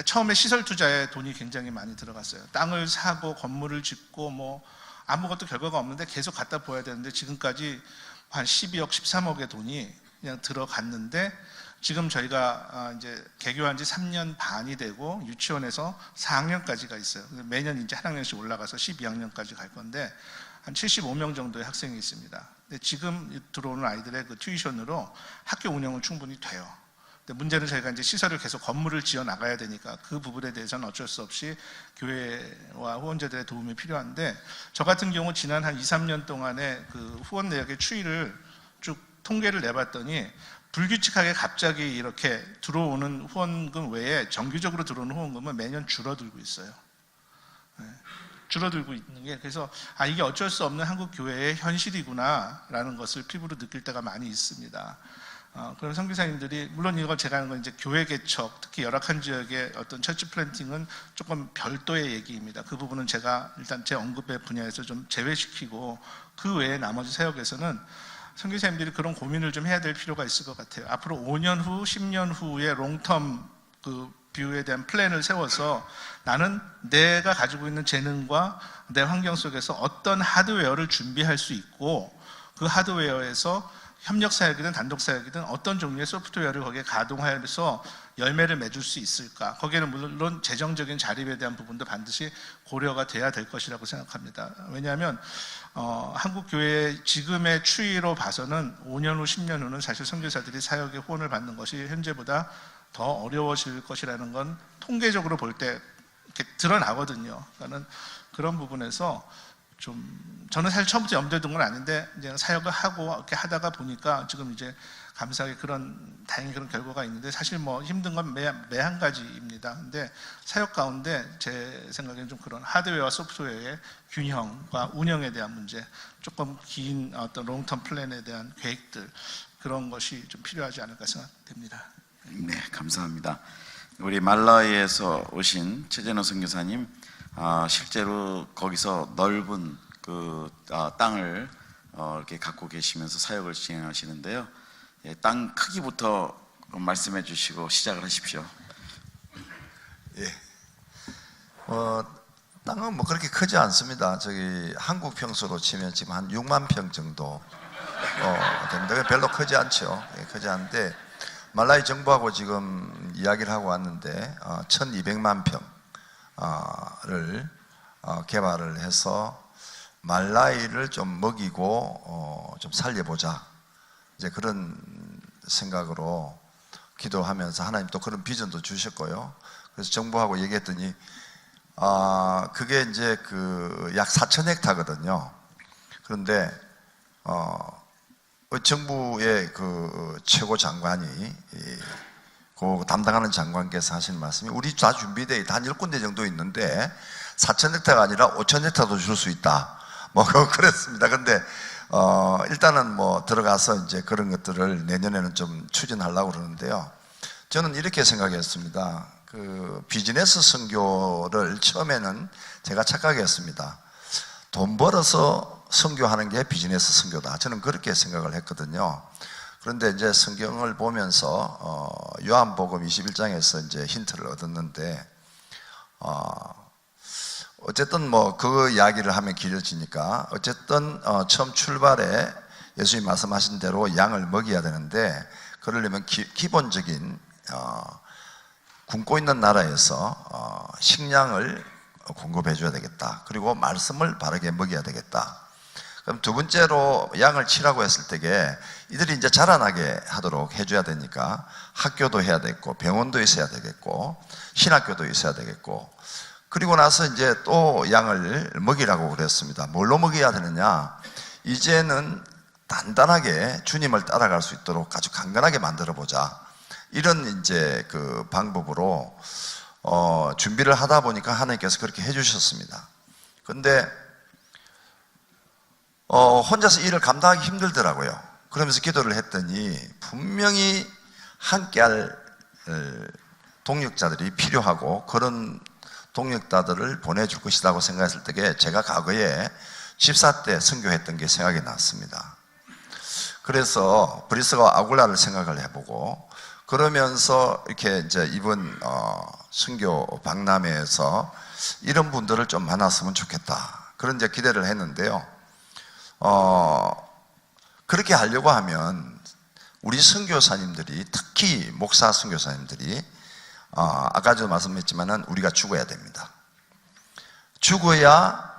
처음에 시설 투자에 돈이 굉장히 많이 들어갔어요. 땅을 사고 건물을 짓고 뭐 아무것도 결과가 없는데 계속 갖다 보여야 되는데, 지금까지 한 12억, 13억의 돈이 그냥 들어갔는데, 지금 저희가 이제 개교한 지 3년 반이 되고 유치원에서 4학년까지가 있어요. 매년 이제 한 학년씩 올라가서 12학년까지 갈 건데, 한 75명 정도의 학생이 있습니다. 근데 지금 들어오는 아이들의 그 튜이션으로 학교 운영은 충분히 돼요. 근데 문제는 저희가 이제 시설을 계속 건물을 지어 나가야 되니까 그 부분에 대해서는 어쩔 수 없이 교회와 후원자들의 도움이 필요한데, 저 같은 경우 지난 한 2, 3년 동안에 그 후원 내역의 추이를 쭉 통계를 내봤더니, 불규칙하게 갑자기 이렇게 들어오는 후원금 외에 정기적으로 들어오는 후원금은 매년 줄어들고 있어요. 줄어들고 있는 게, 그래서 이게 어쩔 수 없는 한국 교회의 현실이구나라는 것을 피부로 느낄 때가 많이 있습니다. 그럼 선교사님들이, 물론 이걸 제가 하는 건 이제 교회 개척, 특히 열악한 지역의 어떤 처치 플랜팅은 조금 별도의 얘기입니다. 그 부분은 제가 일단 제 언급의 분야에서 좀 제외시키고, 그 외에 나머지 사역에서는 선교사님들이 그런 고민을 좀 해야 될 필요가 있을 것 같아요. 앞으로 5년 후, 10년 후의 롱텀 그 뷰에 대한 플랜을 세워서, 나는 내가 가지고 있는 재능과 내 환경 속에서 어떤 하드웨어를 준비할 수 있고, 그 하드웨어에서 협력 사역이든 단독 사역이든 어떤 종류의 소프트웨어를 거기에 가동하여서 열매를 맺을 수 있을까? 거기에는 물론 재정적인 자립에 대한 부분도 반드시 고려가 돼야 될 것이라고 생각합니다. 왜냐하면 한국 교회의 지금의 추이로 봐서는 5년 후, 10년 후는 사실 선교사들이 사역의 후원을 받는 것이 현재보다 더 어려워질 것이라는 건 통계적으로 볼 때 이렇게 드러나거든요. 그러니까는 그런 부분에서 저는 사실 처음부터 염두에 둔 건 아닌데, 이제 사역을 하고 이렇게 하다가 보니까 지금 이제 감사하게 다행히 그런 결과가 있는데, 사실 뭐 힘든 건 매 한 가지입니다. 근데 사역 가운데 제 생각에는 좀 그런 하드웨어와 소프트웨어의 균형과 운영에 대한 문제, 조금 긴 어떤 롱텀 플랜에 대한 계획들, 그런 것이 좀 필요하지 않을까 생각됩니다. 네, 감사합니다. 우리 말라위에서 오신 최재노 선교사님, 실제로 거기서 넓은 그 땅을 이렇게 갖고 계시면서 사역을 진행하시는데요. 땅 크기부터 말씀해 주시고 시작을 하십시오. 예. 땅은 뭐 그렇게 크지 않습니다. 저기 한국 평수로 치면 지금 한 6만 평 정도 됩니다. 별로 크지 않죠. 예, 크지 않은데, 말라위 정부하고 지금 이야기를 하고 왔는데 1200만 평을 개발을 해서 말라위를 좀 먹이고 좀 살려보자, 이제 그런 생각으로 기도하면서 하나님 또 그런 비전도 주셨고요. 그래서 정부하고 얘기했더니 그게 이제 그 약 4,000헥타거든요. 그런데 정부의 그 최고 장관이 그 담당하는 장관께서 하시는 말씀이, 우리 다 준비돼 한 10군데 정도 있는데 4,000헥타가 아니라 5,000헥타도 줄 수 있다, 뭐 그랬습니다. 근데 일단은 뭐 들어가서 이제 그런 것들을 내년에는 좀 추진하려고 그러는데요. 저는 이렇게 생각했습니다. 그 비즈니스 선교를 처음에는 제가 착각했습니다. 돈 벌어서 선교하는 게 비즈니스 선교다, 저는 그렇게 생각을 했거든요. 그런데 이제 성경을 보면서 요한복음 21장에서 이제 힌트를 얻었는데, 어쨌든 뭐 그 이야기를 하면 길어지니까, 어쨌든 처음 출발에 예수님이 말씀하신 대로 양을 먹여야 되는데, 그러려면 기본적인 굶고 있는 나라에서 식량을 공급해 줘야 되겠다. 그리고 말씀을 바르게 먹여야 되겠다. 그럼 두 번째로 양을 치라고 했을 때에 이들이 이제 자라나게 하도록 해줘야 되니까 학교도 해야 되겠고, 병원도 있어야 되겠고, 신학교도 있어야 되겠고, 그리고 나서 이제 또 양을 먹이라고 그랬습니다. 뭘로 먹여야 되느냐? 이제는 단단하게 주님을 따라갈 수 있도록 아주 강건하게 만들어 보자, 이런 이제 그 방법으로 준비를 하다 보니까 하나님께서 그렇게 해주셨습니다. 근데 혼자서 일을 감당하기 힘들더라고요. 그러면서 기도를 했더니 분명히 함께할 동역자들이 필요하고 그런 동역자들을 보내줄 것이라고 생각했을 때에 제가 과거에 집사 때 선교했던 게 생각이 났습니다. 그래서 브리스가와 아굴라를 생각을 해보고 그러면서 이렇게 이제 이번 선교 박람회에서 이런 분들을 좀 만났으면 좋겠다. 그런 이제 기대를 했는데요. 그렇게 하려고 하면 우리 선교사님들이 특히 목사 선교사님들이 아까도 말씀했지만은 우리가 죽어야 됩니다. 죽어야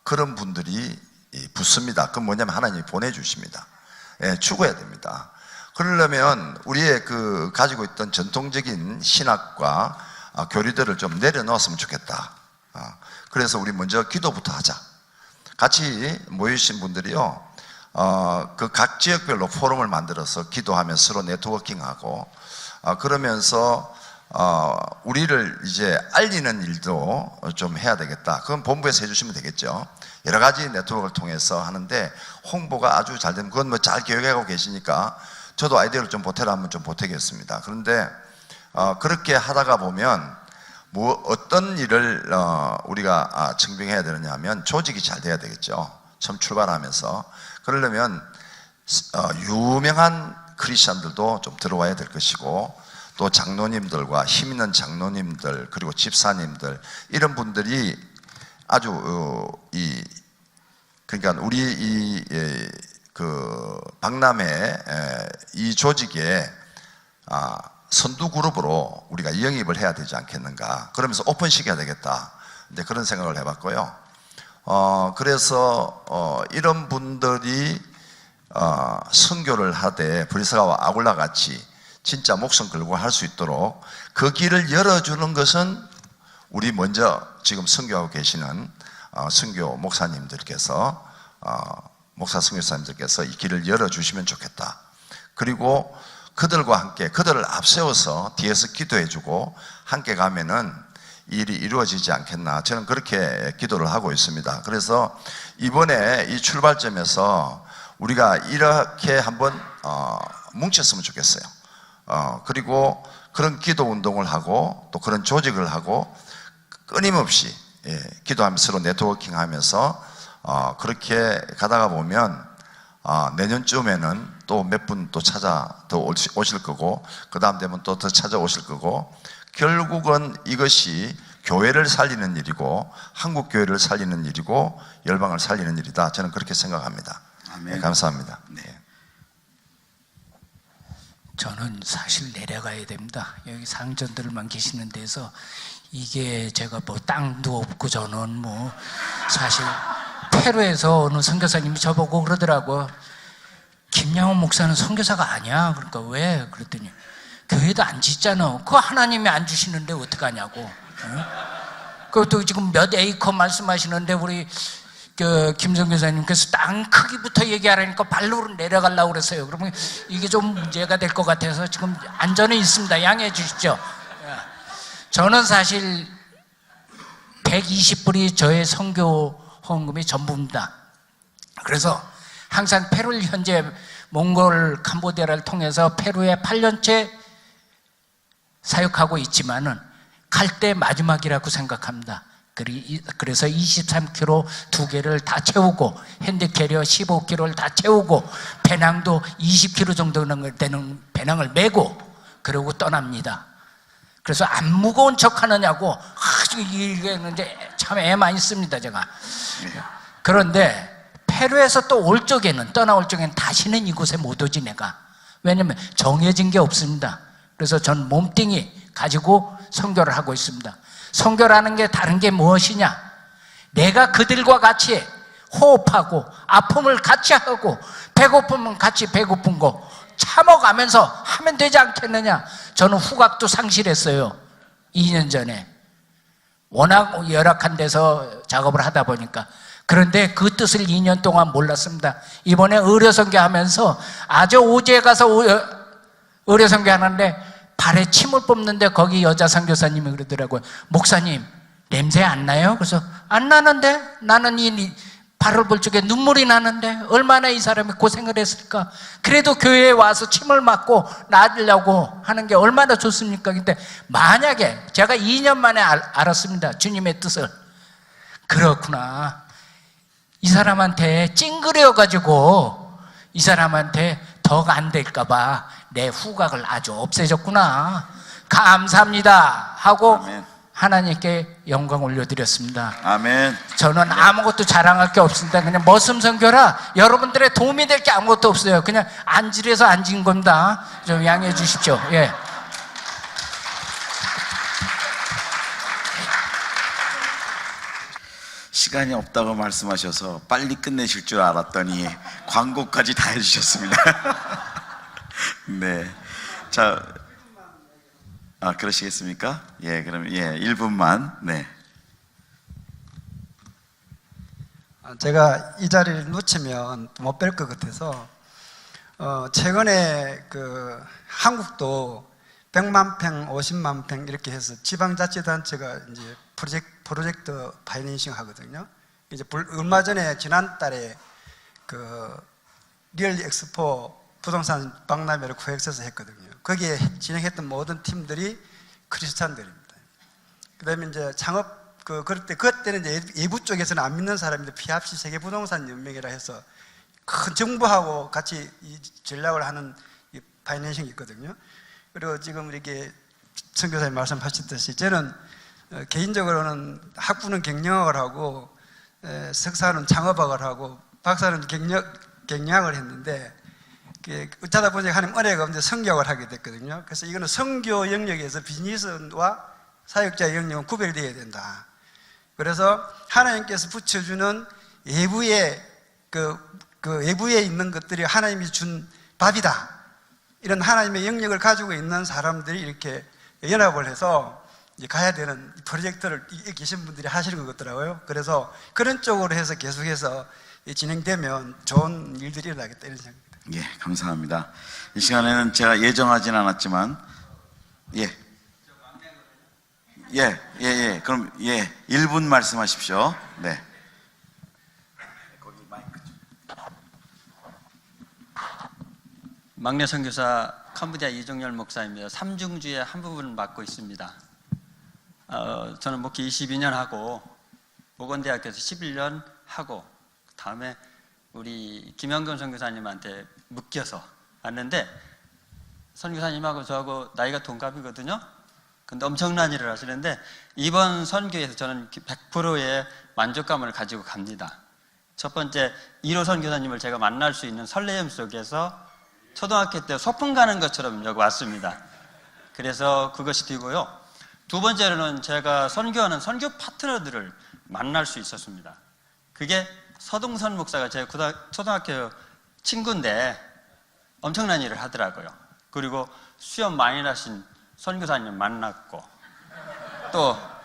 그런 분들이 붙습니다. 그건 뭐냐면 하나님이 보내주십니다. 예, 죽어야 됩니다. 그러려면 우리의 그 가지고 있던 전통적인 신학과 교리들을 좀 내려놓았으면 좋겠다. 그래서 우리 먼저 기도부터 하자. 같이 모이신 분들이요, 그 각 지역별로 포럼을 만들어서 기도하면서 서로 네트워킹하고 그러면서 우리를 이제 알리는 일도 좀 해야 되겠다. 그건 본부에서 해주시면 되겠죠. 여러 가지 네트워크를 통해서 하는데 홍보가 아주 잘 되면 그건 뭐 잘 계획하고 계시니까 저도 아이디어를 좀 보태라면 좀 보태겠습니다. 그런데 그렇게 하다가 보면 뭐 어떤 일을 우리가 증빙해야 되느냐 하면 조직이 잘 돼야 되겠죠. 처음 출발하면서. 그러려면 유명한 크리스천들도 좀 들어와야 될 것이고 또 장로님들과 힘 있는 장로님들 그리고 집사님들 이런 분들이 아주 그러니까 우리 그 박람회 이 조직에 선두 그룹으로 우리가 영입을 해야 되지 않겠는가. 그러면서 오픈시켜야 되겠다. 이제 그런 생각을 해봤고요. 그래서 이런 분들이 선교를 하되 브리스가와 아굴라 같이 진짜 목숨 걸고 할 수 있도록 그 길을 열어주는 것은 우리 먼저 지금 선교하고 계시는 선교 목사님들께서 목사 선교사님들께서 이 길을 열어주시면 좋겠다. 그리고 그들과 함께 그들을 앞세워서 뒤에서 기도해주고 함께 가면은 일이 이루어지지 않겠나. 저는 그렇게 기도를 하고 있습니다. 그래서 이번에 이 출발점에서 우리가 이렇게 한번 뭉쳤으면 좋겠어요. 그리고 그런 기도 운동을 하고 또 그런 조직을 하고 끊임없이 기도하면서 서로 네트워킹 하면서 그렇게 가다가 보면 내년쯤에는 또 몇 분 또 더 오실 거고 그 다음 되면 또 더 찾아오실 거고 결국은 이것이 교회를 살리는 일이고 한국 교회를 살리는 일이고 열방을 살리는 일이다. 저는 그렇게 생각합니다. 네, 감사합니다. 네. 저는 사실 내려가야 됩니다. 여기 상전들만 계시는 데서 이게 제가 뭐 땅도 없고 저는 뭐 사실 페루에서 어느 선교사님이 저보고 그러더라고. 김양훈 목사는 선교사가 아니야. 그러니까 왜? 그랬더니 교회도 안 짓잖아. 그거 하나님이 안 주시는데 어떡하냐고. 응? 그것도 지금 몇 에이커 말씀하시는데 우리 김 선교사님께서 땅 크기부터 얘기하라니까 발로 내려가려고 그랬어요. 그러면 이게 좀 문제가 될 것 같아서 지금 안전에 있습니다. 양해해 주십시오. 저는 사실 120불이 저의 선교 헌금이 전부입니다. 그래서 항상 페루를 현재 몽골 캄보디아를 통해서 페루에 8년째 사역하고 있지만은 갈 때 마지막이라고 생각합니다. 그래서 23km 2개를 다 채우고 핸드캐리어 15km를 다 채우고 배낭도 20km 정도 되는 배낭을 메고 그러고 떠납니다. 그래서 안 무거운 척 하느냐고 이게 참 애 많이 씁니다 제가. 그런데 페루에서 또 올 적에는 떠나올 적에는 다시는 이곳에 못 오지 내가. 왜냐면 정해진 게 없습니다. 그래서 전 몸뚱이 가지고 선교를 하고 있습니다. 선교라는 게 다른 게 무엇이냐? 내가 그들과 같이 호흡하고 아픔을 같이 하고 배고프면 같이 배고픈 거 참아가면서 하면 되지 않겠느냐? 저는 후각도 상실했어요. 2년 전에. 워낙 열악한 데서 작업을 하다 보니까. 그런데 그 뜻을 2년 동안 몰랐습니다. 이번에 의료선교 하면서 아주 오지에 가서 의료선교 하는데 발에 침을 뽑는데 거기 여자 선교사님이 그러더라고요. 목사님 냄새 안 나요? 그래서 안 나는데 나는 이 8월 불쪽에 눈물이 나는데 얼마나 이 사람이 고생을 했을까. 그래도 교회에 와서 침을 맞고 나으려고 하는 게 얼마나 좋습니까? 근데 만약에 제가 2년 만에 알았습니다. 주님의 뜻을. 그렇구나. 이 사람한테 찡그려가지고 이 사람한테 덕 안 될까봐 내 후각을 아주 없애줬구나. 감사합니다 하고 아멘. 하나님께 영광 올려드렸습니다. 아멘. 저는 아무것도 자랑할 게 없습니다. 그냥 머슴 선교라 여러분들의 도움이 될 게 아무것도 없어요. 그냥 안질해서 앉은 겁니다. 좀 양해해 주십시오. 예. 시간이 없다고 말씀하셔서 빨리 끝내실 줄 알았더니 광고까지 다 해주셨습니다. 네. 자, 그러시겠습니까? 예, 그럼 1분만. 네. 제가 이 자리를 놓치면 못 뵐 것 같아서 최근에 그 한국도 100만 평, 50만 평 이렇게 해서 지방자치단체가 이제 프로젝트 파이낸싱 하거든요. 이제 얼마 전에 지난달에 그 리얼 엑스포 부동산 박람회를 구획서에서 했거든요. 거기에 진행했던 모든 팀들이 크리스찬들입니다. 그다음에 이제 창업 그때는 이제 예부 쪽에서는 안 믿는 사람인데 PRC 세계 부동산 연맹이라 해서 큰 정부하고 같이 이 전략을 하는 이 파이낸싱이 있거든요. 그리고 지금 이렇게 선교사님 말씀하셨듯이 저는 개인적으로는 학부는 경영학을 하고 석사는 창업학을 하고 박사는 경영학을 했는데 어쩌다 보니 하나님 은혜가 없는데 선교학을 하게 됐거든요. 그래서 이거는 선교 영역에서 비즈니스와 사역자의 영역은 구별되어야 된다. 그래서 하나님께서 붙여주는 외부에 외부에 있는 것들이 하나님이 준 밥이다. 이런 하나님의 영역을 가지고 있는 사람들이 이렇게 연합을 해서 이제 가야 되는 프로젝트를 계신 분들이 하시는 것 같더라고요. 그래서 그런 쪽으로 해서 계속해서 진행되면 좋은 일들이 일어나겠다 이런 생각입니다. 예, 감사합니다. 이 시간에는 제가 예정하진 않았지만 그럼 1분 말씀하십시오. 네. 막내 선교사 캄보디아 이종열 목사입니다. 삼중주의 한 부분을 맡고 있습니다. 저는 목회 22년 하고 모건대학교에서 11년 하고 다음에 우리 김영근 선교사님한테 묶여서 왔는데 선교사님하고 저하고 나이가 동갑이거든요. 근데 엄청난 일을 하시는데 이번 선교에서 저는 100%의 만족감을 가지고 갑니다. 첫 번째 1호 선교사님을 제가 만날 수 있는 설레임 속에서 초등학교 때 소풍 가는 것처럼 여기 왔습니다. 그래서 그것이 되고요. 두 번째로는 제가 선교하는 선교 파트너들을 만날 수 있었습니다. 그게 서동선 목사가 제 초등학교 친구인데 엄청난 일을 하더라고요. 그리고 수염 많이 나신 선교사님 만났고 또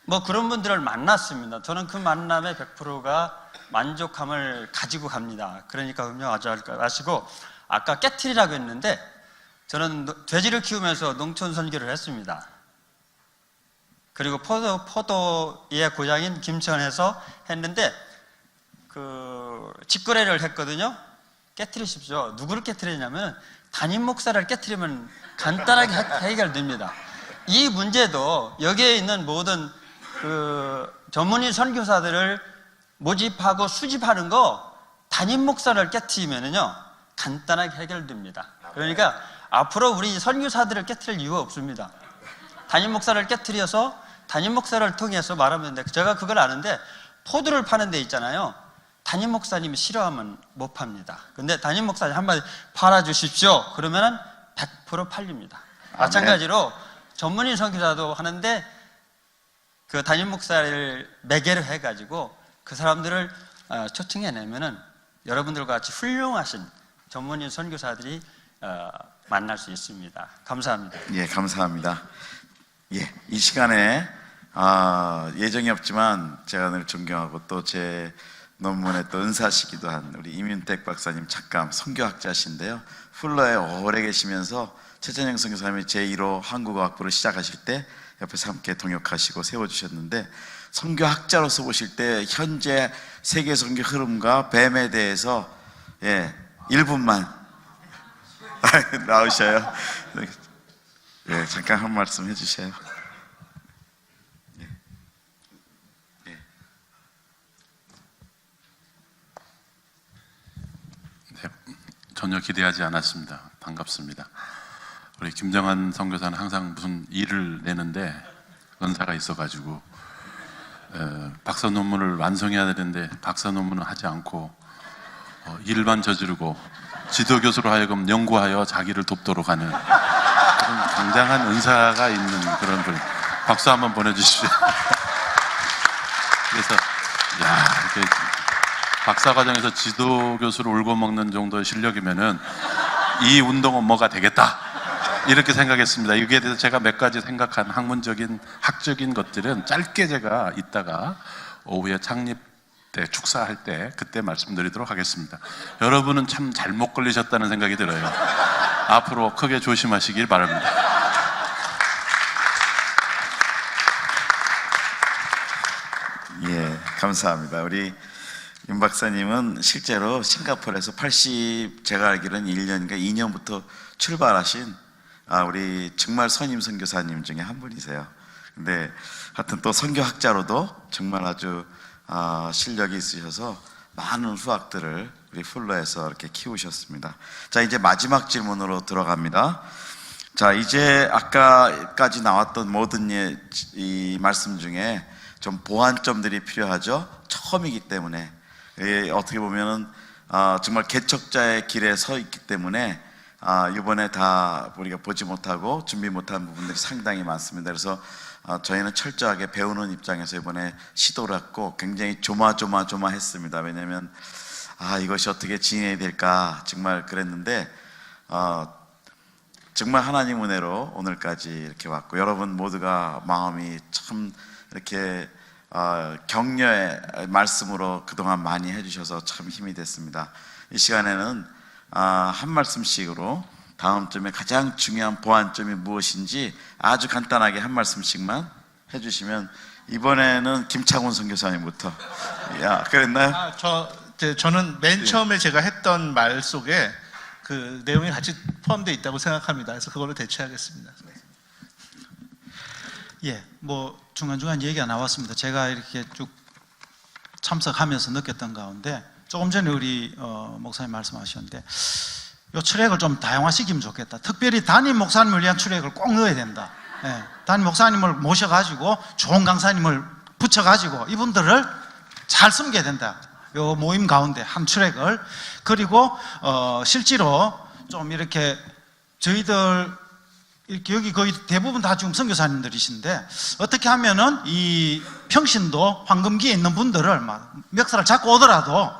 뭐 그런 분들을 만났습니다. 저는 그 만남의 100%가 만족감을 가지고 갑니다. 그러니까 음료하지 마시고 아까 깨트리라고 했는데 저는 돼지를 키우면서 농촌 선교를 했습니다. 그리고 포도의 고장인 김천에서 했는데 그 직거래를 했거든요. 깨트리십시오. 누구를 깨트리냐면 담임 목사를 깨트리면 간단하게 해결됩니다. 이 문제도 여기에 있는 모든 그 전문인 선교사들을 모집하고 수집하는 거 담임 목사를 깨트리면은요 간단하게 해결됩니다. 그러니까 앞으로 우리 선교사들을 깨트릴 이유가 없습니다. 담임 목사를 깨트려서 담임 목사를 통해서 말하면 돼. 제가 그걸 아는데 포도를 파는 데 있잖아요. 담임 목사님이 싫어하면 못 팝니다. 근데 담임 목사님 한마디 팔아주십시오. 그러면은 100% 팔립니다. 마찬가지로 전문인 선교사도 하는데 그 담임 목사를 매개로 해가지고 그 사람들을 초청해내면은 여러분들과 같이 훌륭하신 전문인 선교사들이 만날 수 있습니다. 감사합니다. 예, 감사합니다. 예, 이 시간에 예정이 없지만 제가 늘 존경하고 또 제 논문에 또 은사시기도 한 우리 이민택 박사님 작가 선교학자신데요. 훌러에 오래 계시면서 최전영 선교사님이 제1호 한국어학부를 시작하실 때 옆에서 함께 동역하시고 세워주셨는데 선교학자로서 보실 때 현재 세계 선교 흐름과 뱀에 대해서 1분만 나오셔요. 네, 잠깐 한 말씀 해주세요. 전혀 기대하지 않았습니다. 반갑습니다. 우리 김정한 선교사는 항상 무슨 일을 내는데 은사가 있어가지고 박사 논문을 완성해야 되는데 박사 논문을 하지 않고 일만 저지르고 지도 교수로 하여금 연구하여 자기를 돕도록 하는 그런 굉장한 은사가 있는 그런 분. 박수 한번 보내주십시오. 그래서 이렇게 박사 과정에서 지도 교수를 울고 먹는 정도의 실력이면은 이 운동은 뭐가 되겠다 이렇게 생각했습니다. 여기에 대해서 제가 몇 가지 생각한 학문적인 학적인 것들은 짧게 제가 이따가 오후에 창립 때 축사할 때 그때 말씀드리도록 하겠습니다. 여러분은 참 잘못 걸리셨다는 생각이 들어요. 앞으로 크게 조심하시길 바랍니다. 예, 감사합니다. 우리 윤 박사님은 실제로 싱가포르에서 제가 알기로는 1년인가 2년부터 출발하신 우리 정말 선임 선교사님 중에 한 분이세요. 근데 하여튼 또 선교학자로도 정말 아주 실력이 있으셔서 많은 후학들을 우리 풀러에서 이렇게 키우셨습니다. 자, 이제 마지막 질문으로 들어갑니다. 자, 이제 아까까지 나왔던 모든 이 말씀 중에 좀 보완점들이 필요하죠. 처음이기 때문에 어떻게 보면은 정말 개척자의 길에 서 있기 때문에 이번에 다 우리가 보지 못하고 준비 못한 부분들이 상당히 많습니다. 그래서 저희는 철저하게 배우는 입장에서 이번에 시도를 했고 굉장히 조마조마했습니다. 왜냐하면 이것이 어떻게 진행이 될까 정말 그랬는데 정말 하나님 은혜로 오늘까지 이렇게 왔고 여러분 모두가 마음이 참 이렇게 격려의 말씀으로 그동안 많이 해주셔서 참 힘이 됐습니다. 이 시간에는 한 말씀씩으로 다음 점에 가장 중요한 보완점이 무엇인지 아주 간단하게 한 말씀씩만 해주시면 이번에는 김창훈 선교사님부터. 그랬나요? 저는 맨 처음에 제가 했던 말 속에 그 내용이 같이 포함되어 있다고 생각합니다. 그래서 그걸로 대체하겠습니다. 뭐 중간중간 얘기가 나왔습니다. 제가 이렇게 쭉 참석하면서 느꼈던 가운데 조금 전에 우리 목사님 말씀하셨는데 이 출애굽을 좀 다양화시키면 좋겠다. 특별히 담임 목사님을 위한 출애굽을 꼭 넣어야 된다. 담임 목사님을 모셔가지고 좋은 강사님을 붙여가지고 이분들을 잘 섬겨야 된다. 요 모임 가운데 한 출애굽을. 그리고 실제로 좀 이렇게 저희들 이렇게 여기 거의 대부분 다 지금 선교사님들이신데 어떻게 하면은 이 평신도 황금기에 있는 분들을 막 멱살을 잡고 오더라도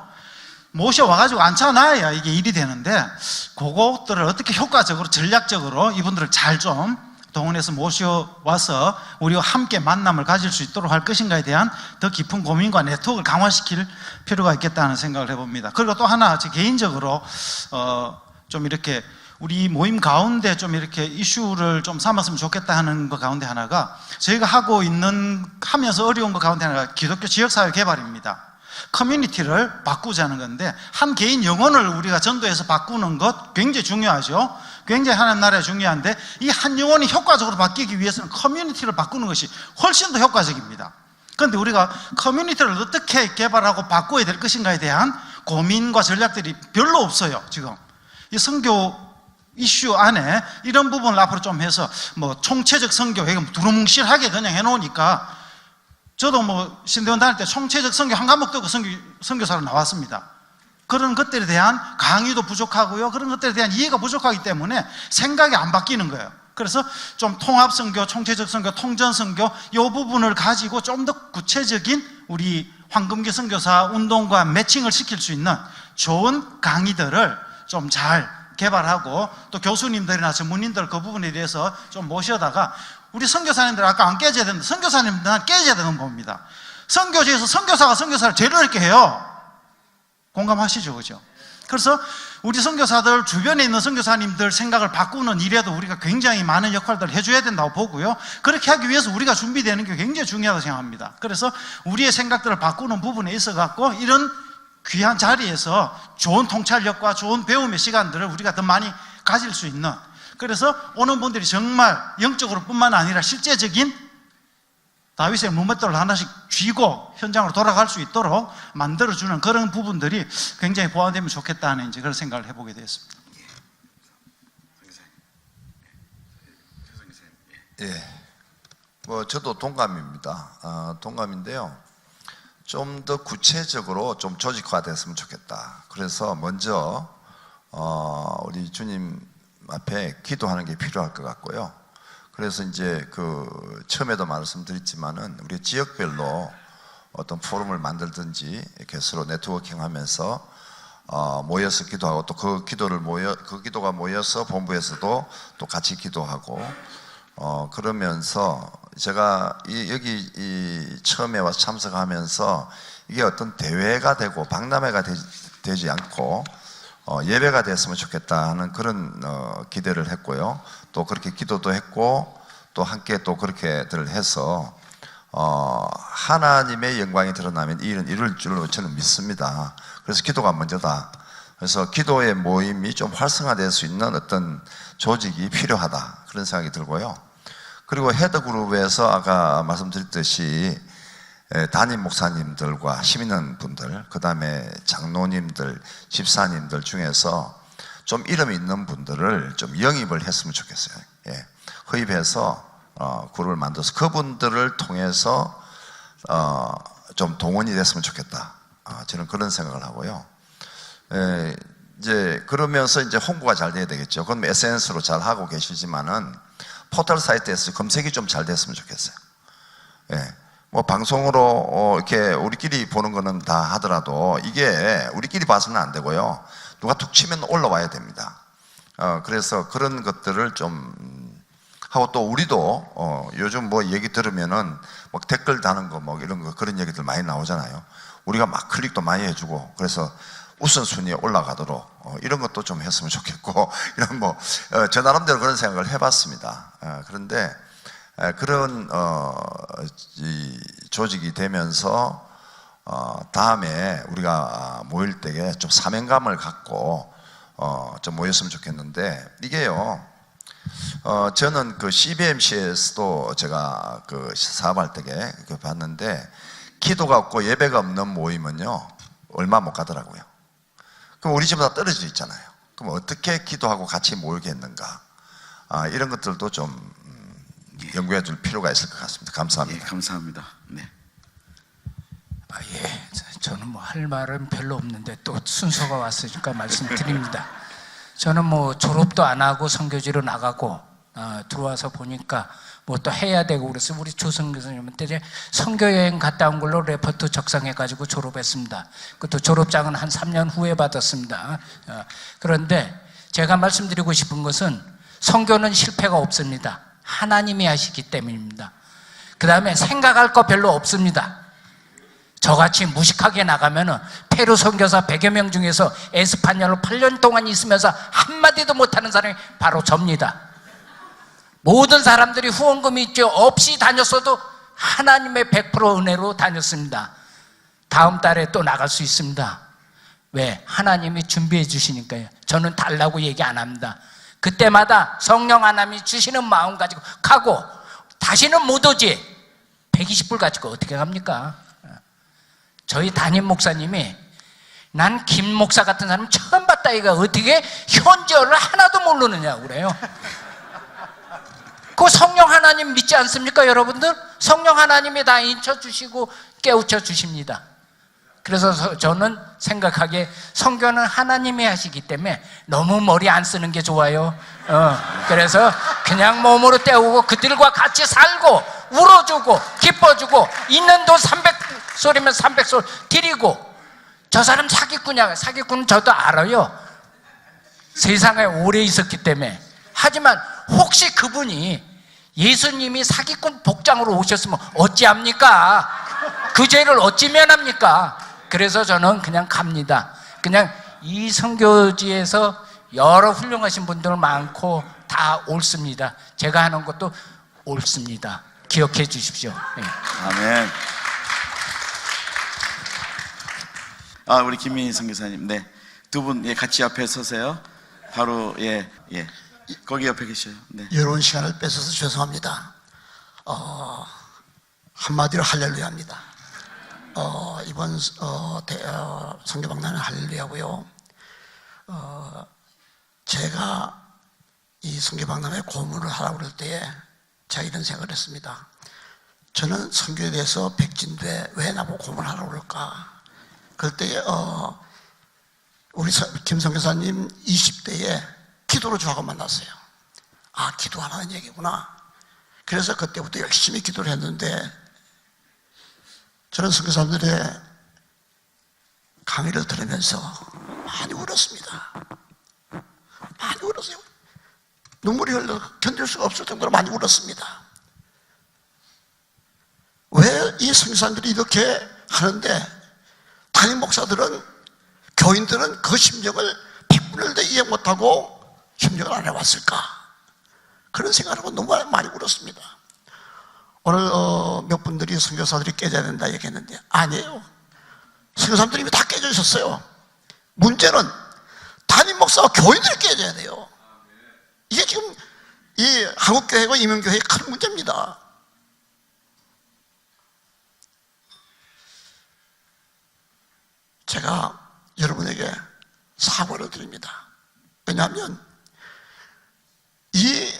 모셔와가지고 앉혀놔야 이게 일이 되는데 그것들을 어떻게 효과적으로 전략적으로 이분들을 잘 좀 동원해서 모셔와서 우리와 함께 만남을 가질 수 있도록 할 것인가에 대한 더 깊은 고민과 네트워크를 강화시킬 필요가 있겠다는 생각을 해봅니다. 그리고 또 하나 제 개인적으로 좀 이렇게 우리 모임 가운데 좀 이렇게 이슈를 좀 삼았으면 좋겠다 하는 것 가운데 하나가 저희가 하면서 어려운 것 가운데 하나가 기독교 지역사회 개발입니다. 커뮤니티를 바꾸자는 건데 한 개인 영혼을 우리가 전도해서 바꾸는 것 굉장히 중요하죠. 굉장히 하나님 나라에 중요한데 이 한 영혼이 효과적으로 바뀌기 위해서는 커뮤니티를 바꾸는 것이 훨씬 더 효과적입니다. 그런데 우리가 커뮤니티를 어떻게 개발하고 바꿔야 될 것인가에 대한 고민과 전략들이 별로 없어요. 지금 이 선교 이슈 안에 이런 부분을 앞으로 좀 해서 뭐 총체적 선교 두루뭉실하게 그냥 해놓으니까 저도 뭐 신대원 다닐 때 총체적 선교 한 과목 듣고 선교사로 나왔습니다. 그런 것들에 대한 강의도 부족하고요. 그런 것들에 대한 이해가 부족하기 때문에 생각이 안 바뀌는 거예요. 그래서 좀 통합 선교, 총체적 선교, 통전 선교 이 부분을 가지고 좀 더 구체적인 우리 황금기 선교사 운동과 매칭을 시킬 수 있는 좋은 강의들을 좀 잘 개발하고 또 교수님들이나 전문인들 그 부분에 대해서 좀 모셔다가 우리 선교사님들 아까 안 깨져야 되는데 선교사님들은 깨져야 되는 겁니다. 선교지에서 선교사가 선교사를 제일 어렵게 해요. 공감하시죠, 그죠? 그래서 우리 선교사들 주변에 있는 선교사님들 생각을 바꾸는 일에도 우리가 굉장히 많은 역할들을 해줘야 된다고 보고요. 그렇게 하기 위해서 우리가 준비되는 게 굉장히 중요하다고 생각합니다. 그래서 우리의 생각들을 바꾸는 부분에 있어 갖고 이런 귀한 자리에서 좋은 통찰력과 좋은 배움의 시간들을 우리가 더 많이 가질 수 있는, 그래서 오는 분들이 정말 영적으로 뿐만 아니라 실제적인 다윗의 무맷돌을 하나씩 쥐고 현장으로 돌아갈 수 있도록 만들어주는 그런 부분들이 굉장히 보완되면 좋겠다는 이제 그런 생각을 해보게 되었습니다. 예, 뭐 저도 동감입니다. 동감인데요. 좀 더 구체적으로 좀 조직화됐으면 좋겠다. 그래서 먼저 우리 주님 앞에 기도하는 게 필요할 것 같고요. 그래서 이제 그 처음에도 말씀드렸지만은 우리 지역별로 어떤 포럼을 만들든지 이렇게 서로 네트워킹하면서 모여서 기도하고 또 그 기도가 모여서 본부에서도 또 같이 기도하고 그러면서 제가 여기 처음에 와서 참석하면서 이게 어떤 대회가 되고 박람회가 되지 않고 예배가 됐으면 좋겠다 하는 그런 기대를 했고요. 또 그렇게 기도도 했고 또 함께 또 그렇게들 해서 하나님의 영광이 드러나면 이 일은 이룰 줄로 저는 믿습니다. 그래서 기도가 먼저다. 그래서 기도의 모임이 좀 활성화될 수 있는 어떤 조직이 필요하다, 그런 생각이 들고요. 그리고 헤드그룹에서 아까 말씀드렸듯이 담임 목사님들과 시민분들, 그 다음에 장로님들, 집사님들 중에서 좀 이름 있는 분들을 좀 영입을 했으면 좋겠어요. 예. 허입해서 그룹을 만들어서 그분들을 통해서 좀 동원이 됐으면 좋겠다. 저는 그런 생각을 하고요. 이제 그러면서 이제 홍보가 잘 돼야 되겠죠. 그럼 SNS로 잘 하고 계시지만은 포털 사이트에서 검색이 좀 잘 됐으면 좋겠어요. 예. 뭐 방송으로 이렇게 우리끼리 보는 거는 다 하더라도 이게 우리끼리 봐서는 안 되고요. 누가 툭 치면 올라와야 됩니다. 그래서 그런 것들을 좀 하고 또 우리도 요즘 뭐 얘기 들으면은 막 댓글 다는 거 뭐 이런 거 그런 얘기들 많이 나오잖아요. 우리가 막 클릭도 많이 해주고 그래서 우선순위에 올라가도록 이런 것도 좀 했으면 좋겠고 이런 뭐 저 나름대로 그런 생각을 해봤습니다. 그런데 그런 이 조직이 되면서 다음에 우리가 모일 때에 좀 사명감을 갖고 좀 모였으면 좋겠는데 이게요. 저는 그 CBMC에서도 제가 그 사업할 때에 봤는데 기도가 없고 예배가 없는 모임은요 얼마 못 가더라고요. 그럼 우리 집보다 떨어져 있잖아요. 그럼 어떻게 기도하고 같이 모이겠는가? 이런 것들도 좀 연구해 줄 필요가 있을 것 같습니다. 감사합니다. 예, 감사합니다. 네. 예, 저는 뭐 할 말은 별로 없는데 또 순서가 왔으니까 말씀드립니다. 저는 뭐 졸업도 안 하고 선교지로 나가고 들어와서 보니까 뭐 또 해야 되고 그래서 우리 조성 교수님한테 선교 여행 갔다 온 걸로 레포트 작성해가지고 졸업했습니다. 그것도 졸업장은 한 3년 후에 받았습니다. 그런데 제가 말씀드리고 싶은 것은 선교는 실패가 없습니다. 하나님이 하시기 때문입니다. 그 다음에 생각할 거 별로 없습니다. 저같이 무식하게 나가면은 페루 선교사 100여 명 중에서 에스파냐로 8년 동안 있으면서 한마디도 못하는 사람이 바로 접니다. 모든 사람들이 후원금이 있죠. 없이 다녔어도 하나님의 100% 은혜로 다녔습니다. 다음 달에 또 나갈 수 있습니다. 왜? 하나님이 준비해 주시니까요. 저는 달라고 얘기 안 합니다. 그때마다 성령 하나님이 주시는 마음 가지고 가고 다시는 못 오지. 120불 가지고 어떻게 갑니까? 저희 담임 목사님이 난 김 목사 같은 사람 처음 봤다. 이가 어떻게 현지어를 하나도 모르느냐고 그래요. 그 성령 하나님 믿지 않습니까, 여러분들? 성령 하나님이 다 인쳐주시고 깨우쳐 주십니다. 그래서 저는 생각하기에 선교는 하나님이 하시기 때문에 너무 머리 안 쓰는 게 좋아요. 그래서 그냥 몸으로 때우고 그들과 같이 살고 울어주고 기뻐주고 있는 돈 300솔이면 300솔 드리고. 저 사람 사기꾼이야. 사기꾼은 저도 알아요. 세상에 오래 있었기 때문에. 하지만 혹시 그분이 예수님이 사기꾼 복장으로 오셨으면 어찌합니까? 그 죄를 어찌 면합니까? 그래서 저는 그냥 갑니다. 그냥 이 선교지에서 여러 훌륭하신 분들 많고 다 옳습니다. 제가 하는 것도 옳습니다. 기억해 주십시오. 네. 아멘. 우리 김민희 선교사님, 네, 두 분 같이 옆에 서세요. 바로 거기 옆에 계셔요. 네. 여러분 시간을 뺏어서 죄송합니다. 한마디로 할렐루야입니다. 이번 선교박람회는 할렐루야고요. 제가 이 선교박람회 고문을 하라고 그럴 때에 제가 이런 생각을 했습니다. 저는 선교에 대해서 백진돼 왜 나보고 고문하라고 그럴까? 그럴 때에 우리 김 선교사님 20대에 기도로 저하고 만났어요. 아, 기도하라는 얘기구나. 그래서 그때부터 열심히 기도를 했는데 저는 선교사님들의 강의를 들으면서 많이 울었습니다. 많이 울었어요. 눈물이 흘러 견딜 수가 없을 정도로 많이 울었습니다. 왜 이 선교사님들이 이렇게 하는데 담임 목사들은, 교인들은 그 심정을 100분의 1도 이해 못하고 협력을 안 해왔을까? 그런 생각을 하고 너무 많이 울었습니다. 오늘 몇 분들이 선교사들이 깨져야 된다 얘기했는데 아니에요. 선교사들이 이미 다 깨져 있었어요. 문제는 담임 목사와 교인들이 깨져야 돼요. 이게 지금 이 한국교회와 이민교회의 큰 문제입니다. 제가 여러분에게 사과를 드립니다. 왜냐하면 이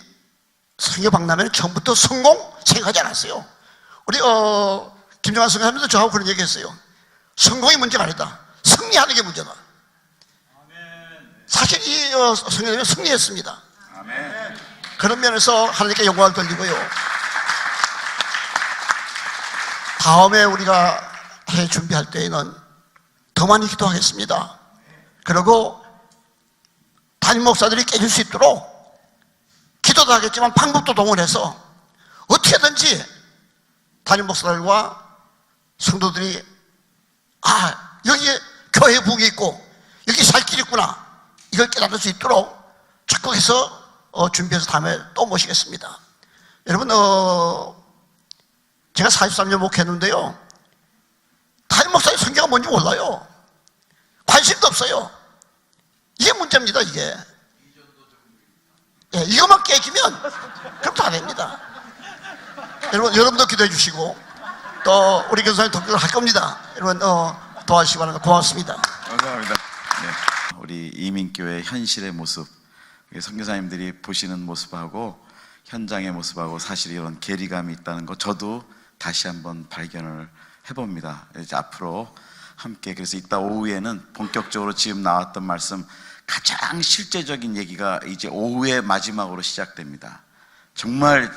선교박람회는 처음부터 성공 생각하지 않았어요. 우리 김정환 선교사님도 저하고 그런 얘기했어요. 성공이 문제가 아니다. 승리하는 게 문제다. 사실 이 선교사님은 승리했습니다. 그런 면에서 하나님께 영광을 돌리고요. 다음에 우리가 해 준비할 때에는 더 많이 기도하겠습니다. 그리고 담임 목사들이 깨질 수 있도록 기도도 하겠지만 방법도 동원해서 어떻게든지 담임 목사들과 성도들이 여기에 교회 북이 있고 여기 살 길이 있구나, 이걸 깨달을 수 있도록 적극해서 준비해서 다음에 또 모시겠습니다. 여러분 제가 43년 목회했는데요, 담임 목사의 성경가 뭔지 몰라요. 관심도 없어요. 이게 문제입니다. 이게 이것만 깨지면 그럼 다 됩니다. 여러분도 기도해 주시고 또 우리 교사님 독교를 할 겁니다. 여러분 도와주시기 바랍니다. 고맙습니다. 감사합니다. 네. 우리 이민교회 현실의 모습, 선교사님들이 보시는 모습하고 현장의 모습하고 사실 이런 괴리감이 있다는 거 저도 다시 한번 발견을 해봅니다. 이제 앞으로 함께, 그래서 이따 오후에는 본격적으로 지금 나왔던 말씀 가장 실제적인 얘기가 이제 오후에 마지막으로 시작됩니다. 정말